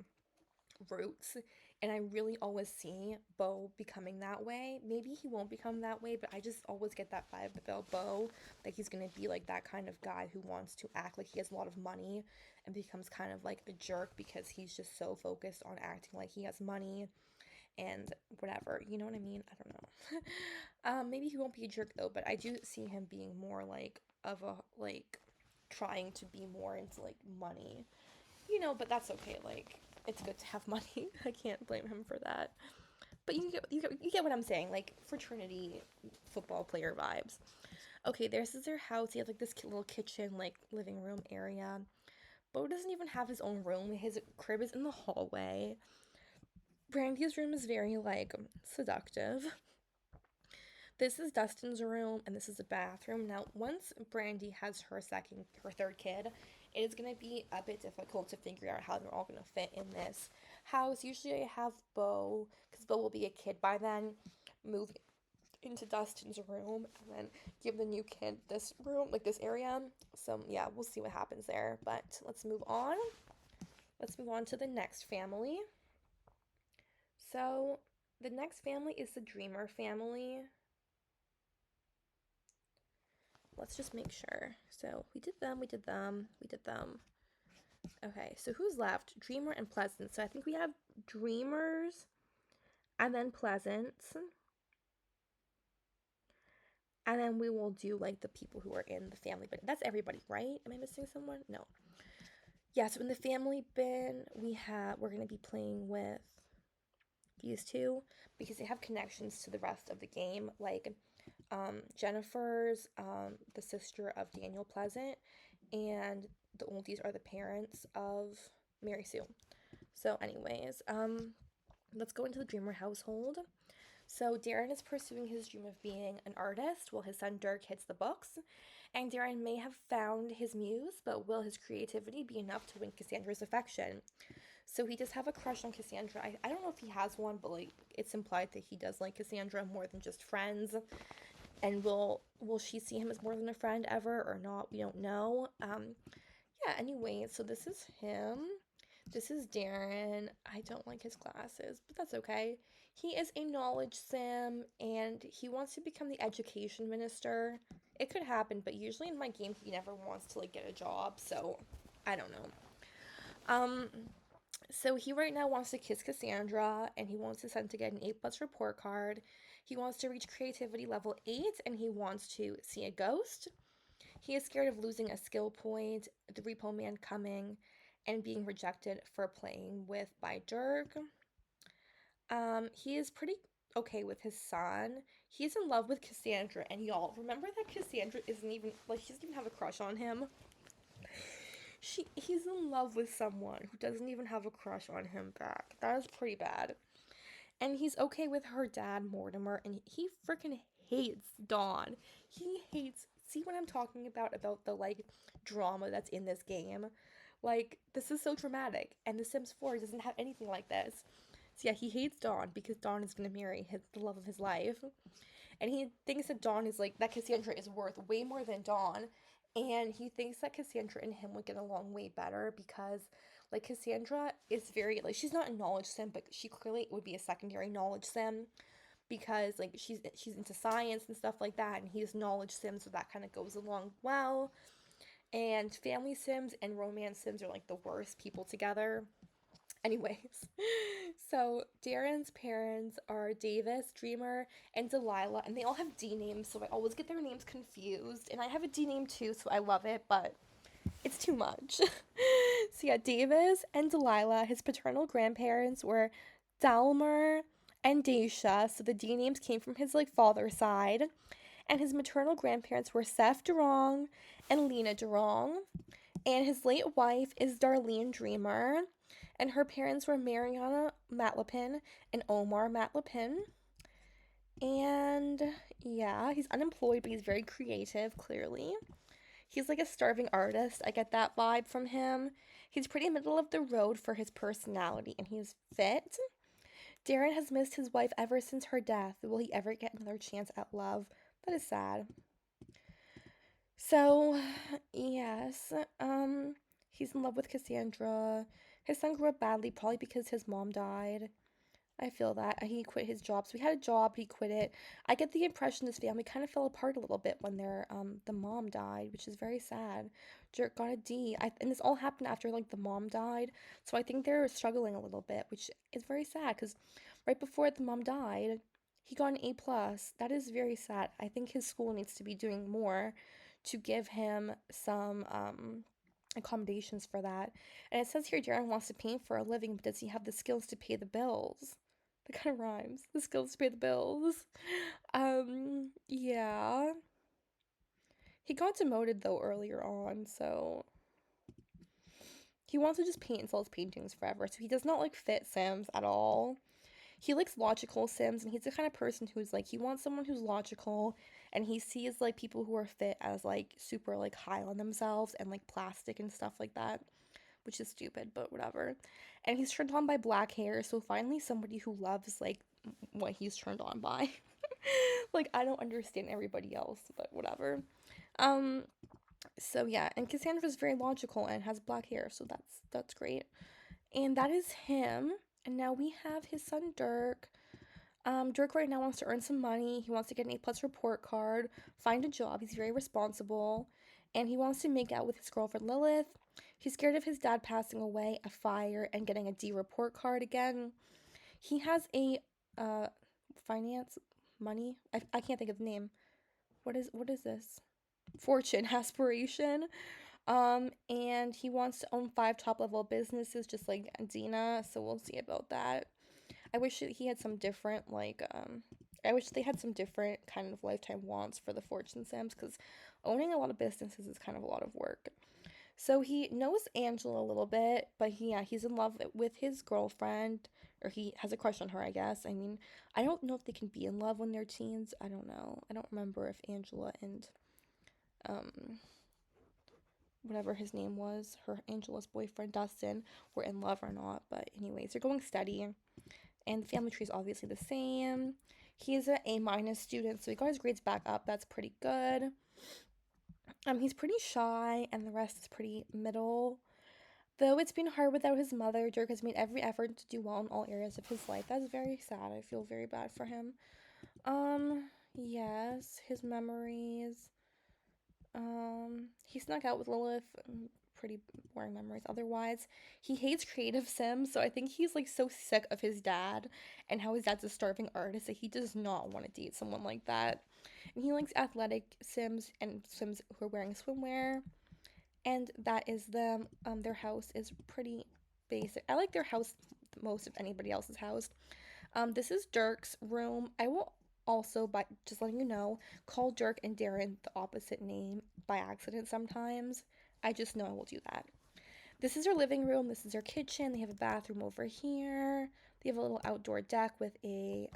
[SPEAKER 1] roots. And I really always see Bo becoming that way. Maybe he won't become that way, but I just always get that vibe about Bo that he's gonna be like that kind of guy who wants to act like he has a lot of money and becomes kind of like a jerk because he's just so focused on acting like he has money and whatever. You know what I mean? I don't know. Maybe he won't be a jerk though, but I do see him being more like of a like trying to be more into like money, but that's okay. Like, it's good to have money. I can't blame him for that. But you get what I'm saying. Like fraternity football player vibes. Okay, this is their house. He has like this little kitchen, like living room area. Bo doesn't even have his own room. His crib is in the hallway. Brandy's room is very like seductive. This is Dustin's room, and this is a bathroom. Now, once Brandy has her third kid, it is gonna be a bit difficult to figure out how they're all gonna fit in this house. Usually, I have Bo, because Bo will be a kid by then, move into Dustin's room, and then give the new kid this room, like this area. So yeah, we'll see what happens there. But let's move on. Let's move on to the next family. So The next family is the Dreamer family. Let's just make sure. So we did them, we did them, we did them. Okay, so who's left? Dreamer and Pleasant. So I think we have Dreamers and then Pleasants. And then we will do like the people who are in the family bin. That's everybody, right? Am I missing someone? No. Yeah, so in the family bin, we're gonna be playing with these two because they have connections to the rest of the game. Like Jennifer's the sister of Daniel Pleasant, and the oldies are the parents of Mary Sue. So, anyways, let's go into the Dreamer household. So Darren is pursuing his dream of being an artist while his son Dirk hits the books. And Darren may have found his muse, but will his creativity be enough to win Cassandra's affection? So he does have a crush on Cassandra. I don't know if he has one, but like it's implied that he does like Cassandra more than just friends. And will she see him as more than a friend ever or not? We don't know. Yeah, anyway, so this is him. This is Darren. I don't like his glasses, but that's okay. He is a knowledge sim and he wants to become the education minister. It could happen, but usually in my game he never wants to like get a job, so I don't know. Um so he right now wants to kiss Cassandra and he wants his son to get an A+ report card. He wants to reach creativity level 8 and he wants to see a ghost. He is scared of losing a skill point, the repo man coming, and being rejected for playing with by Dirk. He is pretty okay with his son. He's in love with Cassandra, and y'all remember that Cassandra isn't even like she doesn't even have a crush on him. He's in love with someone who doesn't even have a crush on him back. That is pretty bad. And he's okay with her dad, Mortimer, and he freaking hates Dawn. He hates. See what I'm talking about? About the like drama that's in this game? Like, this is so dramatic, and The Sims 4 doesn't have anything like this. So, yeah, he hates Dawn because Dawn is gonna marry the love of his life. And he thinks that Dawn is like, that Cassandra is worth way more than Dawn. And he thinks that Cassandra and him would get along way better because like Cassandra is very like she's not a knowledge sim, but she clearly would be a secondary knowledge sim because like she's into science and stuff like that, and he's knowledge sim, so that kind of goes along well. And family sims and romance sims are like the worst people together. Anyways, so Darren's parents are Davis, Dreamer, and Delilah, and they all have D names, so I always get their names confused. And I have a D name too, so I love it, but it's too much. So yeah, Davis and Delilah, his paternal grandparents were Dalmer and Daisha, so the D names came from his like father's side. And his maternal grandparents were Seth Durong and Lena Durong. And his late wife is Darlene Dreamer. And her parents were Mariana Matlapin and Omar Matlapin. And yeah, he's unemployed, but he's very creative, clearly. He's like a starving artist. I get that vibe from him. He's pretty middle of the road for his personality, and he's fit. Darren has missed his wife ever since her death. Will he ever get another chance at love? That is sad. So, yes, he's in love with Cassandra. His son grew up badly, probably because his mom died. I feel that. He quit his job. So he had a job, he quit it. I get the impression this family kind of fell apart a little bit when the mom died, which is very sad. Dirk got a D. And this all happened after like the mom died. So I think they're struggling a little bit, which is very sad because right before the mom died, he got an A+. That is very sad. I think his school needs to be doing more to give him some accommodations for that. And it says here Darren wants to paint for a living, but does he have the skills to pay the bills? That kind of rhymes. The skills to pay the bills. Yeah. He got demoted though earlier on, so he wants to just paint and sell his paintings forever. So he does not like fit Sims at all. He likes logical Sims, and he's the kind of person who's like he wants someone who's logical, and he sees like people who are fit as like super like high on themselves and like plastic and stuff like that, which is stupid, but whatever. And he's turned on by black hair, so finally somebody who loves like what he's turned on by. Like I don't understand everybody else, but whatever. Um so yeah, and Cassandra's very logical and has black hair, so that's great. And that is him. And now we have his son Dirk. Dirk right now wants to earn some money. He wants to get an A+ report card, find a job. He's very responsible, and he wants to make out with his girlfriend Lilith. He's scared of his dad passing away, a fire, and getting a D report card again. He has a uh finance money. I can't think of the name. What is this? Fortune aspiration. And he wants to own 5 top level businesses just like Dina, so we'll see about that. I wish he had some different I wish they had some different kind of lifetime wants for the Fortune Sims because owning a lot of businesses is kind of a lot of work. So he knows Angela a little bit, but he's in love with his girlfriend, or he has a crush on her, I guess. I mean, I don't know if they can be in love when they're teens. I don't know. I don't remember if Angela and um whatever his name was, her Angela's boyfriend Dustin, were in love or not. But anyways, they're going steady, and the family tree is obviously the same. He's an A- student, so he got his grades back up. That's pretty good. He's pretty shy, and the rest is pretty middle. Though it's been hard without his mother, Dirk has made every effort to do well in all areas of his life. That's very sad. I feel very bad for him. Yes, his memories. He snuck out with Lilith. Pretty boring memories otherwise. He hates creative Sims, so I think he's like so sick of his dad and how his dad's a starving artist that he does not want to date someone like that. And he likes athletic Sims and Sims who are wearing swimwear. And that is them. Their house is pretty basic. I like their house most of anybody else's house. This is Dirk's room. I will also, by just letting you know, call Dirk and Darren the opposite name by accident sometimes. I just know I will do that. This is their living room. This is their kitchen. They have a bathroom over here. They have a little outdoor deck with a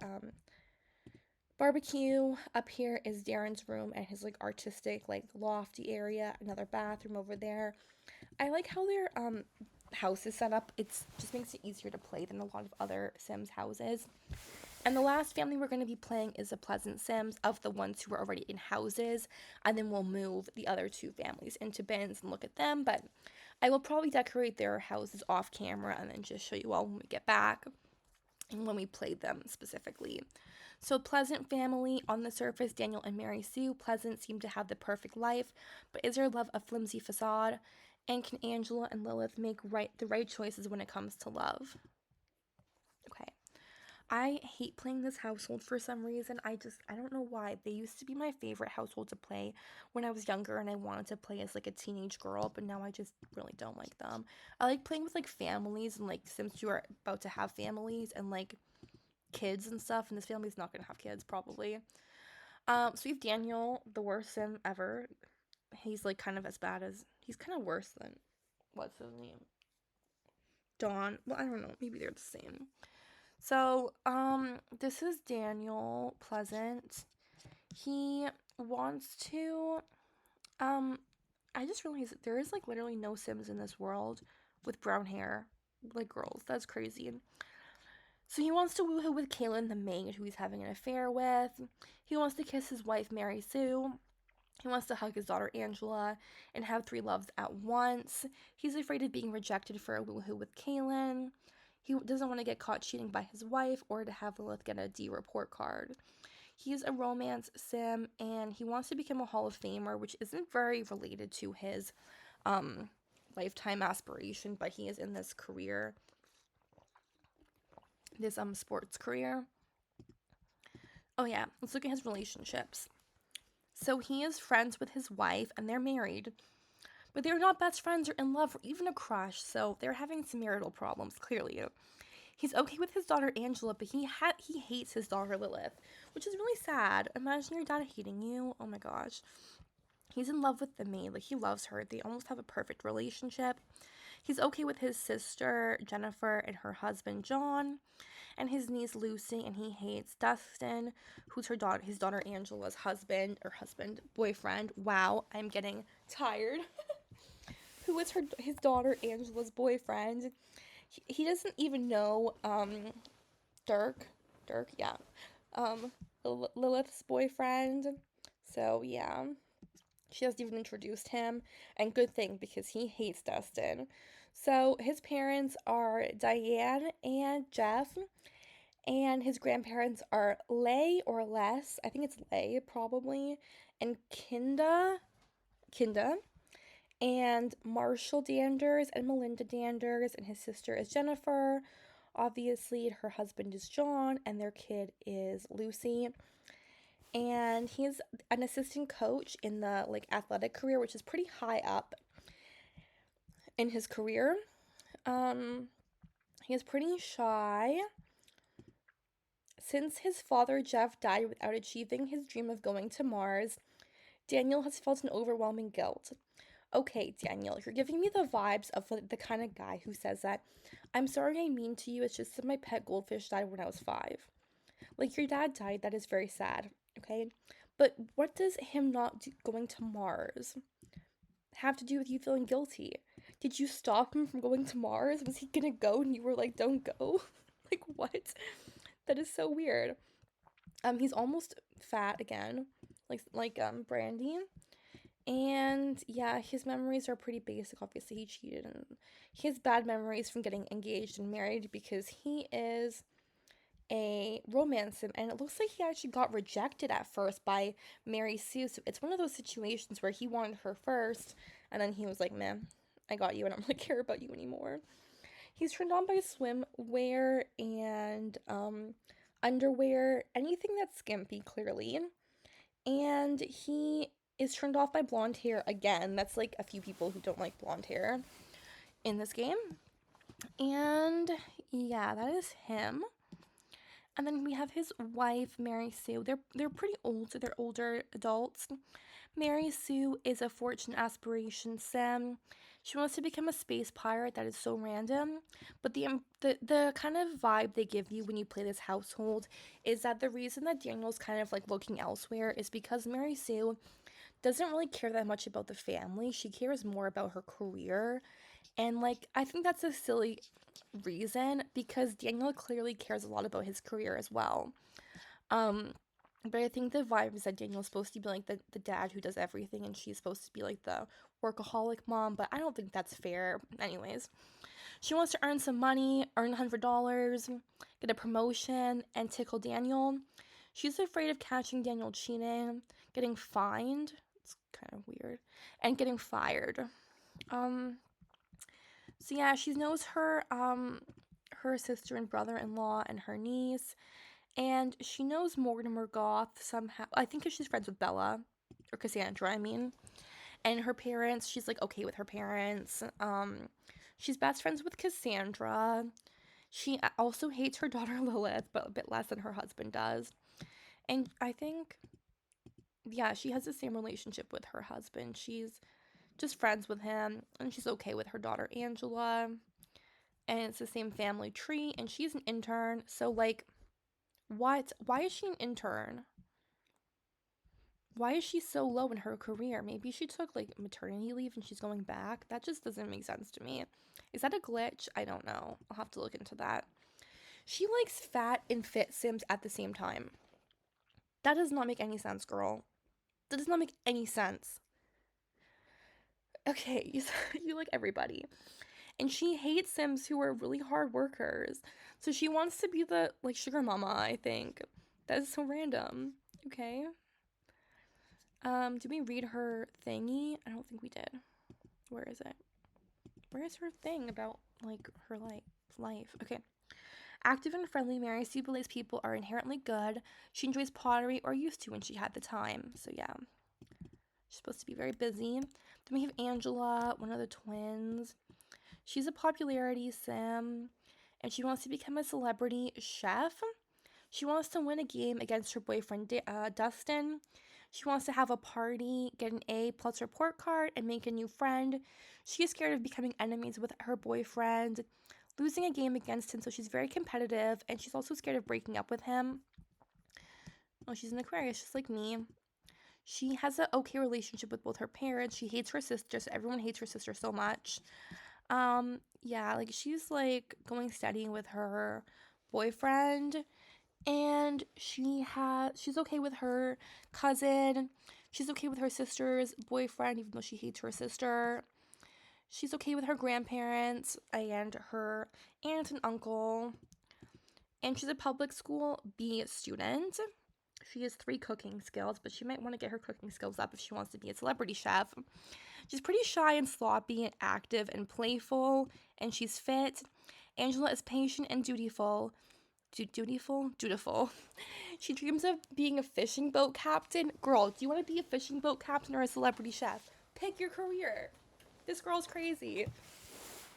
[SPEAKER 1] barbecue. Up here is Darren's room and his like artistic, like lofty area. Another bathroom over there. I like how their house is set up. It just makes it easier to play than a lot of other Sims houses. And the last family we're going to be playing is the Pleasant Sims of the ones who are already in houses. And then we'll move the other 2 families into bins and look at them. But I will probably decorate their houses off camera and then just show you all when we get back and when we play them specifically. So, Pleasant family, on the surface, Daniel and Mary Sue. Pleasant seem to have the perfect life, but is their love a flimsy facade? And can Angela and Lilith make the right choices when it comes to love? Okay. I hate playing this household for some reason. I don't know why. They used to be my favorite household to play when I was younger and I wanted to play as like a teenage girl, but now I just really don't like them. I like playing with like families and like Sims who are about to have families and like kids and stuff, and this family's not gonna have kids probably. So we have Daniel, the worst Sim ever. He's like kind of as bad as he's kind of worse than what's his name? Dawn. Well, I don't know. Maybe they're the same. So, this is Daniel Pleasant. He wants to, um, I just realized that there is like literally no Sims in this world with brown hair, like girls. That's crazy. So he wants to woohoo with Kaylin, the maid, who he's having an affair with. He wants to kiss his wife, Mary Sue. He wants to hug his daughter, Angela, and have 3 loves at once. He's afraid of being rejected for a woohoo with Kaylin. He doesn't want to get caught cheating by his wife or to have Lilith get a D report card. He's a romance sim and he wants to become a Hall of Famer, which isn't very related to his um, lifetime aspiration, but he is in this career, this sports career. Oh yeah, let's look at his relationships. So he is friends with his wife and they're married, but they're not best friends or in love or even a crush, so they're having some marital problems, clearly. He's okay with his daughter Angela, but he hates his daughter Lilith, which is really sad. Imagine your dad hating you. Oh my gosh. He's in love with the maid, like he loves her. They almost have a perfect relationship. He's okay with his sister Jennifer and her husband John and his niece Lucy, and he hates Dustin, who's his daughter Angela's boyfriend. Wow, I'm getting tired. Who is his daughter Angela's boyfriend? He doesn't even know Dirk, yeah, um, Lilith's boyfriend. So yeah, she hasn't even introduced him, and good thing because he hates Dustin. So his parents are Diane and Jeff, And his grandparents are Lay or Les, I think it's Lay probably, and Kinda, and Marshall Danders and Melinda Danders, and his sister is Jennifer. Obviously, her husband is John, and their kid is Lucy. And he's an assistant coach in the like athletic career, which is pretty high up in his career. Um, he is pretty shy. Since his father Jeff died without achieving his dream of going to Mars, Daniel has felt an overwhelming guilt. Okay, Daniel, you're giving me the vibes of the kind of guy who says that, I'm sorry I mean to you, it's just that my pet goldfish died when I was 5. Like, your dad died, that is very sad, okay? But what does him not going to Mars have to do with you feeling guilty? Did you stop him from going to Mars? Was he gonna go and you were like, don't go? Like, what? That is so weird. He's almost fat again, like Brandy. And yeah, his memories are pretty basic. Obviously, he cheated, and he has bad memories from getting engaged and married because he is a romance sim, and it looks like he actually got rejected at first by Mary Sue. So it's one of those situations where he wanted her first, and then he was like, "Man, I got you, and I don't really care about you anymore." He's turned on by swimwear and underwear, anything that's skimpy, clearly. And he is turned off by blonde hair again. That's like a few people who don't like blonde hair in this game. And yeah, that is him. And then we have his wife, Mary Sue. They're pretty old, so they're older adults. Mary Sue is a fortune aspiration sim. She wants to become a space pirate. That is so random. But the kind of vibe they give you when you play this household is that the reason that Daniel's kind of like looking elsewhere is because Mary Sue doesn't really care that much about the family. She cares more about her career. And like I think that's a silly reason because Daniel clearly cares a lot about his career as well. Um but I think the vibe is that Daniel's supposed to be like the dad who does everything and she's supposed to be like the workaholic mom, but I don't think that's fair. Anyways, she wants to earn some money, earn $100, get a promotion, and tickle Daniel. She's afraid of catching Daniel cheating, getting fined. It's kind of weird. And getting fired. Um, so yeah, she knows her sister and brother-in-law and her niece, and she knows Mortimer Goth somehow. I think because she's friends with Bella or Cassandra, I mean. And her parents, she's like okay with her parents. She's best friends with Cassandra. She also hates her daughter Lilith, but a bit less than her husband does. And I think, yeah, she has the same relationship with her husband. She's just friends with him, and she's okay with her daughter Angela. And it's the same family tree, and she's an intern. So, like, what? Why is she an intern? Why is she so low in her career? Maybe she took, like, maternity leave and she's going back. That just doesn't make sense to me. Is that a glitch? I don't know. I'll have to look into that. She likes fat and fit Sims at the same time. That does not make any sense, girl. That does not make any sense. Okay, you like everybody. And she hates Sims who are really hard workers. So she wants to be the, like, sugar mama, I think. That is so random. Okay. Did we read her thingy? I don't think we did. Where is it? Where is her thing about, like, her life? Okay. Active and friendly, Mary Sue believes people are inherently good. She enjoys pottery, or used to when she had the time. So yeah, she's supposed to be very busy. Then we have Angela, one of the twins. She's a popularity sim, and she wants to become a celebrity chef. She wants to win a game against her boyfriend, Dustin. She wants to have a party, get an A plus report card, and make a new friend. She is scared of becoming enemies with her boyfriend, losing a game against him, so she's very competitive, and she's also scared of breaking up with him. Oh, she's an Aquarius, just like me. She has an okay relationship with both her parents. She hates her sister, so everyone hates her sister so much. Yeah, like she's like going steady with her boyfriend, and she's okay with her cousin. She's okay with her sister's boyfriend, even though she hates her sister. She's okay with her grandparents and her aunt and uncle. and she's a public school B student. She has 3 cooking skills, but she might want to get her cooking skills up if she wants to be a celebrity chef. She's pretty shy and sloppy and active and playful, and she's fit. Angela is patient and dutiful. Dutiful. She dreams of being a fishing boat captain. Girl, do you want to be a fishing boat captain or a celebrity chef? Pick your career. This girl's crazy.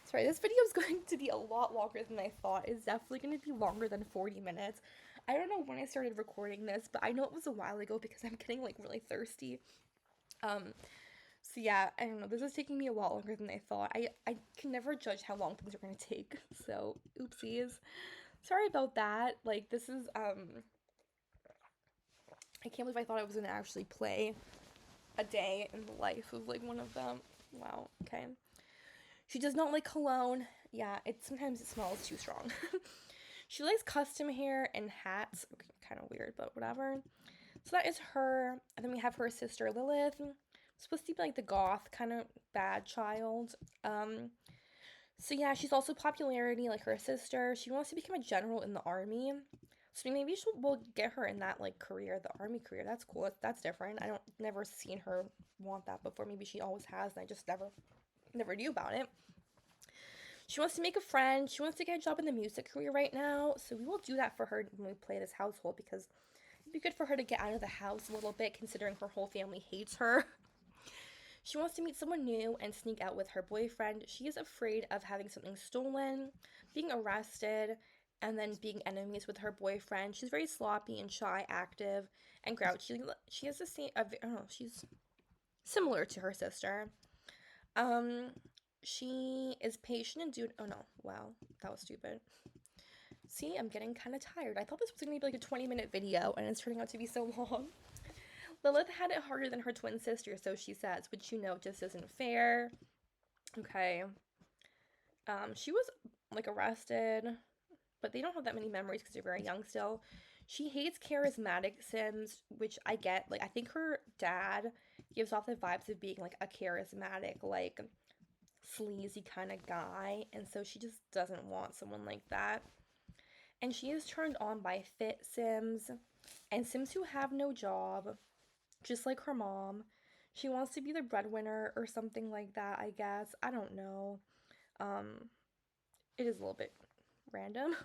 [SPEAKER 1] Sorry, this video is going to be a lot longer than I thought. It's definitely going to be longer than 40 minutes. I don't know when I started recording this, but I know it was a while ago because I'm getting like really thirsty. So yeah, I don't know. This is taking me a lot longer than I thought. I can never judge how long things are going to take. So, oopsies. Sorry about that. Like, this is, I can't believe I thought I was going to actually play a day in the life of, like, one of them. Wow, okay. She does not like cologne. Yeah, sometimes it smells too strong. She likes custom hair and hats. Okay, kind of weird, but whatever. So that is her. And then we have her sister Lilith. Supposed to be like the goth kind of bad child. So yeah, she's also popularity like her sister. She wants to become a general in the army. So maybe we'll get her in that like career, the army career. That's cool. That's different. I don't never seen her want that before. Maybe she always has, and I just never knew about it. She wants to make a friend. She wants to get a job in the music career right now. So we will do that for her when we play this household because it'd be good for her to get out of the house a little bit considering her whole family hates her. She wants to meet someone new and sneak out with her boyfriend. She is afraid of having something stolen, being arrested, and then being enemies with her boyfriend. She's very sloppy and shy, active, and grouchy. She has the same, I don't know, she's similar to her sister. Um, she is patient and oh no, wow, that was stupid. See, I'm getting kind of tired. I thought this was going to be like a 20-minute video, and it's turning out to be so long. Lilith had it harder than her twin sister, so she says, which you know just isn't fair. Okay. She was like arrested, but they don't have that many memories because they're very young still. She hates charismatic Sims, which I get. Like, I think her dad gives off the vibes of being like a charismatic, like sleazy kind of guy, and so she just doesn't want someone like that. And she is turned on by fit Sims and Sims who have no job, just like her mom. She wants to be the breadwinner or something like that, I guess. I don't know. Um, it is a little bit random.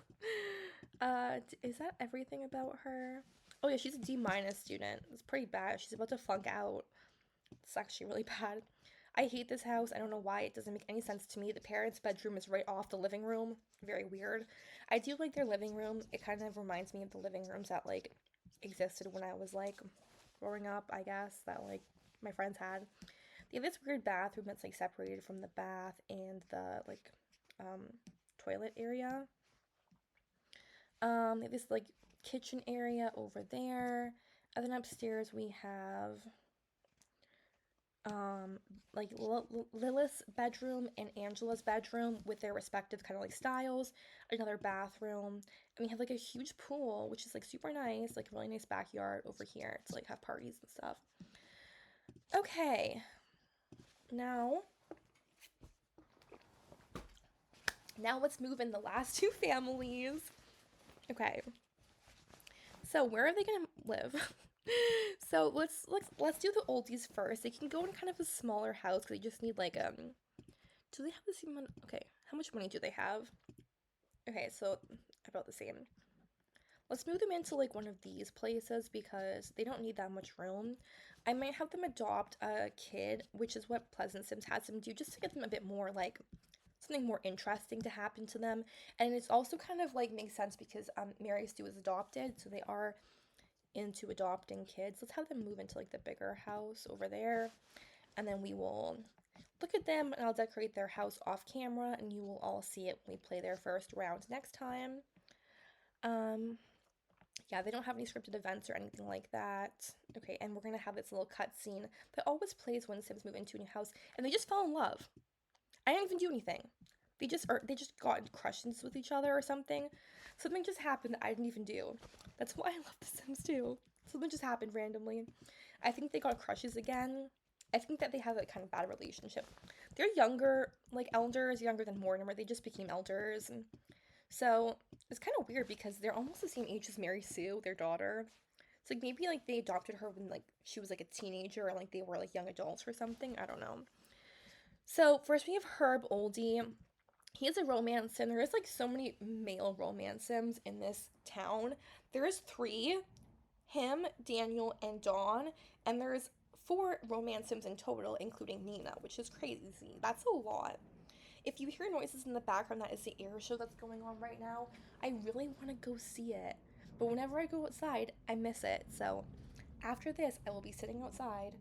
[SPEAKER 1] Is that everything about her? Oh yeah, she's a D minus student. It's pretty bad. She's about to flunk out. It's actually really bad. I hate this house. I don't know why. It doesn't make any sense to me. The parents' bedroom is right off the living room. Very weird. I do like their living room. It kind of reminds me of the living rooms that like existed when I was like growing up, I guess, that like my friends had. They have this weird bathroom that's like separated from the bath and the like toilet area. They have this like kitchen area over there. And then upstairs we have like Lilith's bedroom and Angela's bedroom with their respective kind of like styles, another bathroom, and we have like a huge pool, which is like super nice, like really nice backyard over here to like have parties and stuff. Okay, now let's move in the last two families. Okay, so where are they gonna live? So let's do the oldies first. They can go in kind of a smaller house because they just need like do they have the same amount? Okay, how much money do they have? Okay, so about the same. Let's move them into like one of these places because they don't need that much room. I might have them adopt a kid, which is what Pleasant Sims has them do, just to get them a bit more like something more interesting to happen to them. And it's also kind of like makes sense because Mary Stu is adopted, so they are into adopting kids. Let's have them move into like the bigger house over there, and then we will look at them and I'll decorate their house off camera and you will all see it when we play their first round next time. Yeah, they don't have any scripted events or anything like that. Okay, and we're gonna have this little cutscene that always plays when Sims move into a new house and they just fall in love. I didn't even do anything. They just got crushes with each other or something. Something just happened that I didn't even do. That's why I love The Sims 2. Something just happened randomly. I think they got crushes again. I think that they have a kind of bad relationship. They're younger, like elders, younger than Mortimer. They just became elders. And So it's kind of weird because they're almost the same age as Mary Sue, their daughter. It's like maybe like they adopted her when like she was like a teenager or like they were like young adults or something. I don't know. So first we have Herb Oldie. He is a romance sim. There is like so many male romance sims in this town. There is three, him, Daniel, and Dawn, and there's four romance sims in total, including Nina, which is crazy. That's a lot. If you hear noises in the background, that is the air show that's going on right now. I really want to go see it. But whenever I go outside, I miss it. So after this, I will be sitting outside,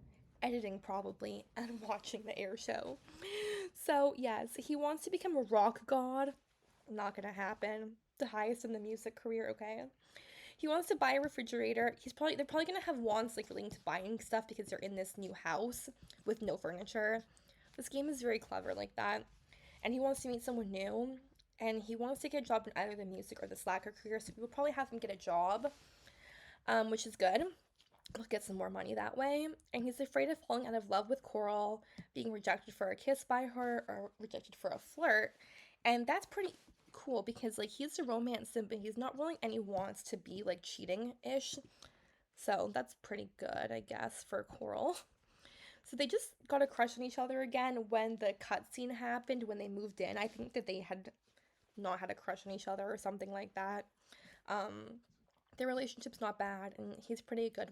[SPEAKER 1] editing probably, and watching the air show. So, yes, he wants to become a rock god. Not gonna happen. The highest in the music career, okay? He wants to buy a refrigerator. They're probably gonna have wants like relating to buying stuff because they're in this new house with no furniture. This game is very clever like that. And he wants to meet someone new. And he wants to get a job in either the music or the slacker career. So we will probably have him get a job, which is good. He'll get some more money that way. And he's afraid of falling out of love with Coral, being rejected for a kiss by her, or rejected for a flirt. And that's pretty cool because like he's a romance sim, but he's not really any wants to be like cheating-ish. So that's pretty good, I guess, for Coral. So they just got a crush on each other again when the cutscene happened when they moved in. I think that they had not had a crush on each other or something like that. Um, their relationship's not bad, and he's pretty good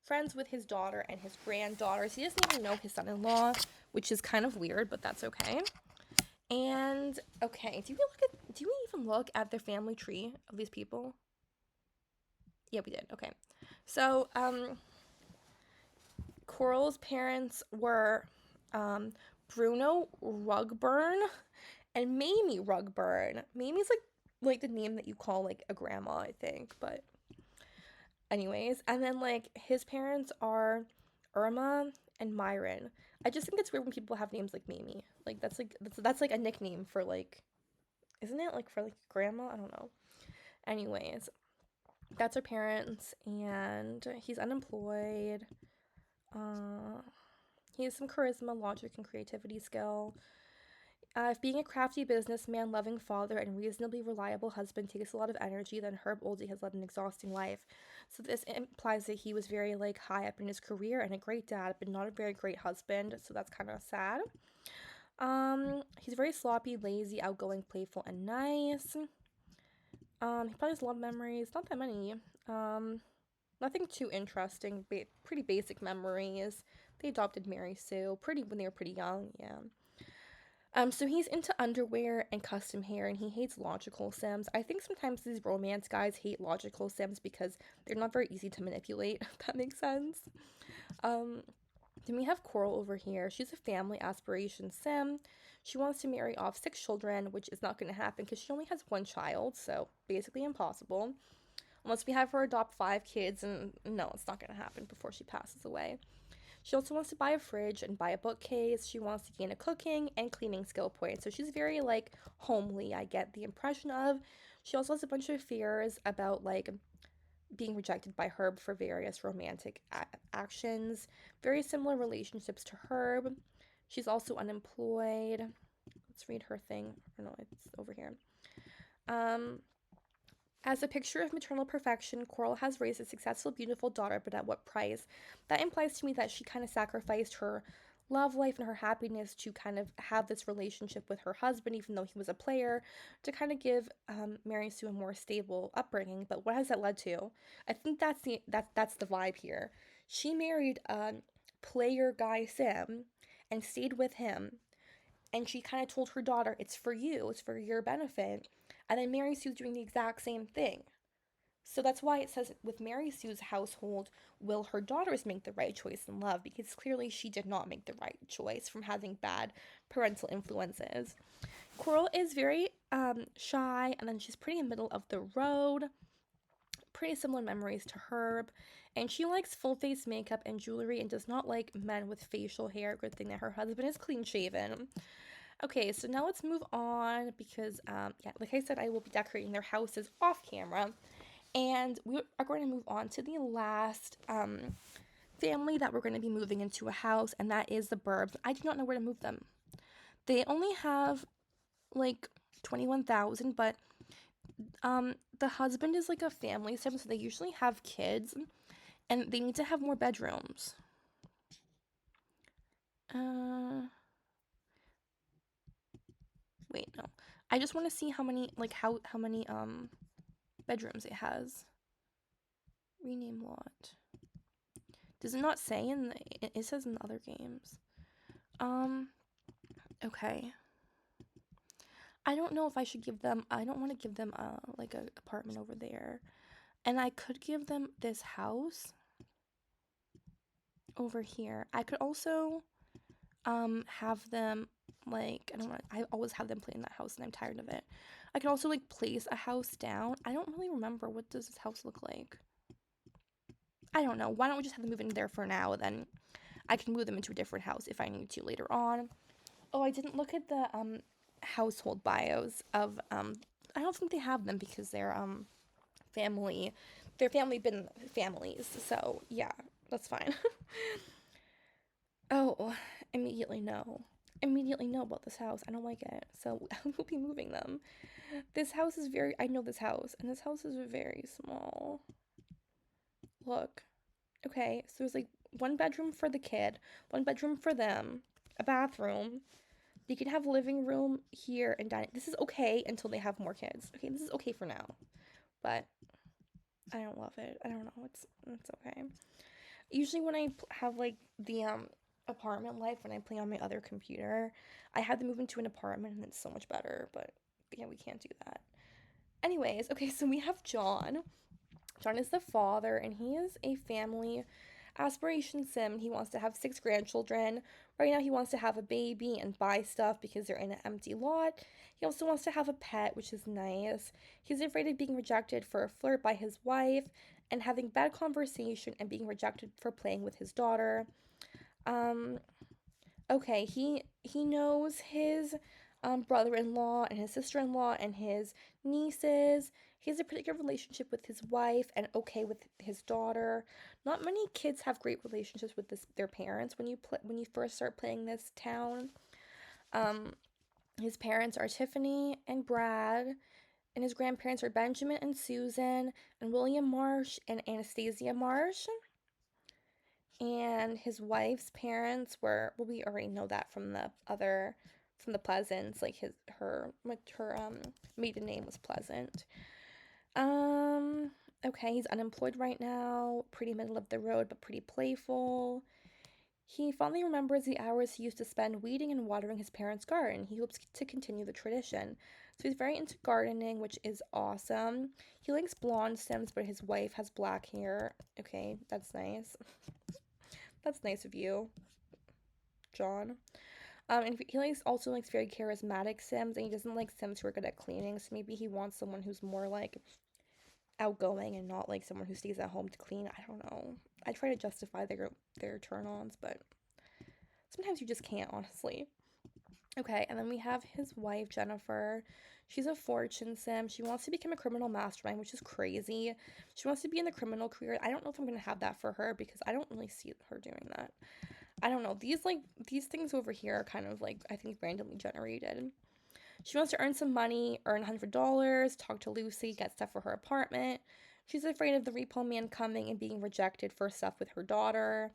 [SPEAKER 1] friends with his daughter and his granddaughters. He doesn't even know his son-in-law, which is kind of weird, but that's okay. And okay, do we even look at the family tree of these people? Yeah, we did. Okay. So, Coral's parents were Bruno Rugburn and Mamie Rugburn. Mamie's like the name that you call like a grandma, I think, but anyways, and then like his parents are Irma and Myron. I just think it's weird when people have names like Mamie. Like that's like a nickname for like, isn't it like for like grandma? I don't know. Anyways, that's her parents, and he's unemployed. Uh, he has some charisma, logic, and creativity skill. If being a crafty businessman, loving father, and reasonably reliable husband takes a lot of energy, then Herb Oldie has led an exhausting life. So this implies that he was very like high up in his career and a great dad, but not a very great husband. So that's kind of sad. He's very sloppy, lazy, outgoing, playful, and nice. He probably has a lot of memories, not that many. Nothing too interesting, pretty basic memories. They adopted Mary Sue pretty when they were pretty young, yeah. So he's into underwear and custom hair, and he hates logical sims. I think sometimes these romance guys hate logical sims because they're not very easy to manipulate, if that makes sense. Um, then we have Coral over here. She's a family aspiration sim. She wants to marry off 6 children, which is not going to happen because she only has one child, so basically impossible. Unless we have her adopt 5 kids, and no, it's not going to happen before she passes away. She also wants to buy a fridge and buy a bookcase. She wants to gain a cooking and cleaning skill point. So she's very like homely, I get the impression of. She also has a bunch of fears about like being rejected by Herb for various romantic actions. Very similar relationships to Herb. She's also unemployed. Let's read her thing. Oh no, it's over here. Um, as a picture of maternal perfection, Coral has raised a successful, beautiful daughter, but at what price? That implies to me that she kind of sacrificed her love life and her happiness to kind of have this relationship with her husband, even though he was a player, to kind of give Mary Sue a more stable upbringing. But what has that led to? I think that's the vibe here. She married a player guy Sim and stayed with him, and she kind of told her daughter, "It's for you. It's for your benefit." And then Mary Sue's doing the exact same thing. So that's why it says with Mary Sue's household, will her daughters make the right choice in love? Because clearly she did not make the right choice from having bad parental influences. Coral is very shy, and then she's pretty middle of the road. Pretty similar memories to Herb. And she likes full face makeup and jewelry and does not like men with facial hair. Good thing that her husband is clean shaven. Okay, so now let's move on because, yeah, like I said, I will be decorating their houses off camera. And we are going to move on to the last family that we're going to be moving into a house, and that is the Burbs. I do not know where to move them. They only have like 21,000, but The husband is like a family sim, so they usually have kids, and they need to have more bedrooms. Uh, Wait, no. I just want to see how many, like, how many, bedrooms it has. Rename lot. Does it not say in the, it says in the other games. Okay. I don't know if I should give them, I don't want to give them, like, a apartment over there. And I could give them this house over here. I could also, have them, like, I don't want, I always have them play in that house and I'm tired of it. I could also, like, place a house down. I don't really remember, what does this house look like? I don't know. Why don't we just have them move in there for now, then I can move them into a different house if I need to later on. Oh, I didn't look at the household bios of I don't think they have them because they're family. Their family been families. So, yeah, that's fine. Oh, immediately no. Immediately know about this house. I don't like it. So, we'll be moving them. This house is very, I know this house, and this house is very small. Look. Okay, so there's like one bedroom for the kid, one bedroom for them, a bathroom. They could have living room here and dining. This is okay until they have more kids. Okay, this is okay for now, but I don't love it. I don't know. It's okay. Usually when I have like the apartment life when I play on my other computer, I had to move into an apartment and it's so much better. But yeah, we can't do that. Anyways, okay, so we have John. John is the father, and he is a family aspiration sim. He wants to have 6 grandchildren. Right now, he wants to have a baby and buy stuff because they're in an empty lot. He also wants to have a pet, which is nice. He's afraid of being rejected for a flirt by his wife and having bad conversation and being rejected for playing with his daughter. Um, okay, he knows his brother-in-law and his sister-in-law and his nieces. He has a pretty good relationship with his wife and okay with his daughter. Not many kids have great relationships with their parents when you first start playing this town. Um, his parents are Tiffany and Brad, and his grandparents are Benjamin and Susan and William Marsh and Anastasia Marsh. And his wife's parents were, well, we already know that from the other, from the Pleasants, like her maiden name was Pleasant. um okay, he's unemployed right now, pretty middle of the road but pretty playful. He fondly remembers the hours he used to spend weeding and watering his parents' garden. He hopes to continue the tradition. So he's very into gardening, which is awesome. He likes blonde stems, but his wife has black hair. Okay, that's nice. That's nice of you, John. And he also likes very charismatic Sims, and he doesn't like Sims who are good at cleaning. So maybe he wants someone who's more like outgoing and not like someone who stays at home to clean. I don't know. I try to justify their turn-ons, but sometimes you just can't, honestly. Okay, and then we have his wife, Jennifer. She's a fortune sim. She wants to become a criminal mastermind, which is crazy. She wants to be in the criminal career. I don't know if I'm gonna have that for her because I don't really see her doing that. I don't know. These things over here are kind of like I think randomly generated. She wants to earn some money, earn $100, talk to Lucy, get stuff for her apartment. She's afraid of the repo man coming and being rejected for stuff with her daughter.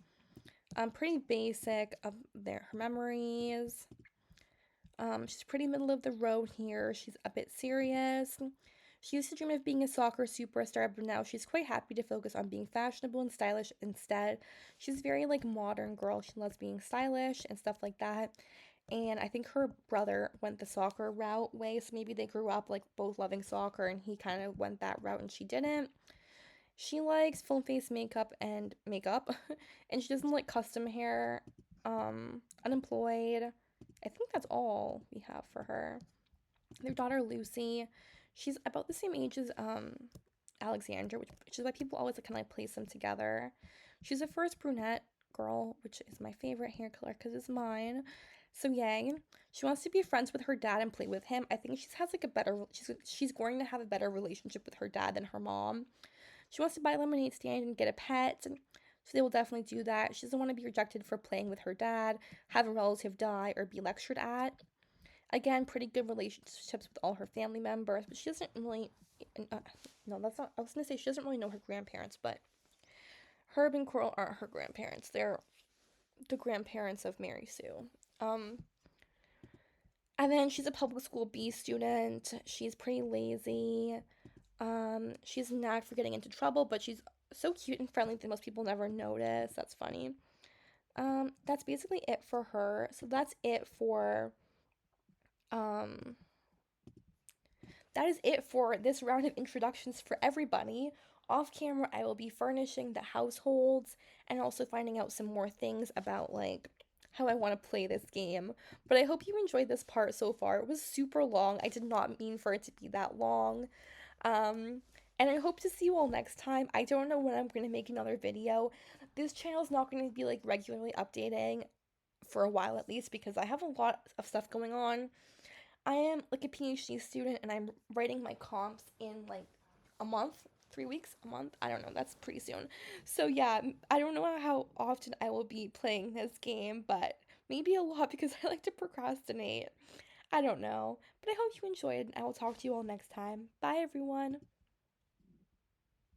[SPEAKER 1] Pretty basic of her memories. She's pretty middle of the road here. She's a bit serious. She used to dream of being a soccer superstar, but now she's quite happy to focus on being fashionable and stylish instead. She's very like modern girl. She loves being stylish and stuff like that. And I think her brother went the soccer route way, so maybe they grew up like both loving soccer and he kind of went that route and she didn't. She likes full face makeup and makeup, and she doesn't like custom hair. Unemployed. I think that's all we have for her. Their daughter Lucy, she's about the same age as Alexander, which is why people always kind of like place them together. She's the first brunette girl, which is my favorite hair color because it's mine. So yay. She wants to be friends with her dad and play with him. I think she's going to have a better relationship with her dad than her mom. She wants to buy a lemonade stand and get a pet. So they will definitely do that. She doesn't want to be rejected for playing with her dad, have a relative die, or be lectured at. Again, pretty good relationships with all her family members, but she doesn't really no, that's not. I was gonna say she doesn't really know her grandparents, but Herb and Coral aren't her grandparents. They're the grandparents of Mary Sue. Um, and then she's a public school B student. She's pretty lazy. She's not for getting into trouble, but she's so cute and friendly that most people never notice. That's funny. That's basically it for her. So that's it for um that is it for this round of introductions for everybody. Off camera, I will be furnishing the households and also finding out some more things about like how I want to play this game. But I hope you enjoyed this part so far. It was super long. I did not mean for it to be that long. Um, and I hope to see you all next time. I don't know when I'm going to make another video. This channel is not going to be like regularly updating for a while at least because I have a lot of stuff going on. I am like a PhD student and I'm writing my comps in like a month, 3 weeks, a month. I don't know. That's pretty soon. So yeah, I don't know how often I will be playing this game, but maybe a lot because I like to procrastinate. I don't know. But I hope you enjoyed and I will talk to you all next time. Bye everyone.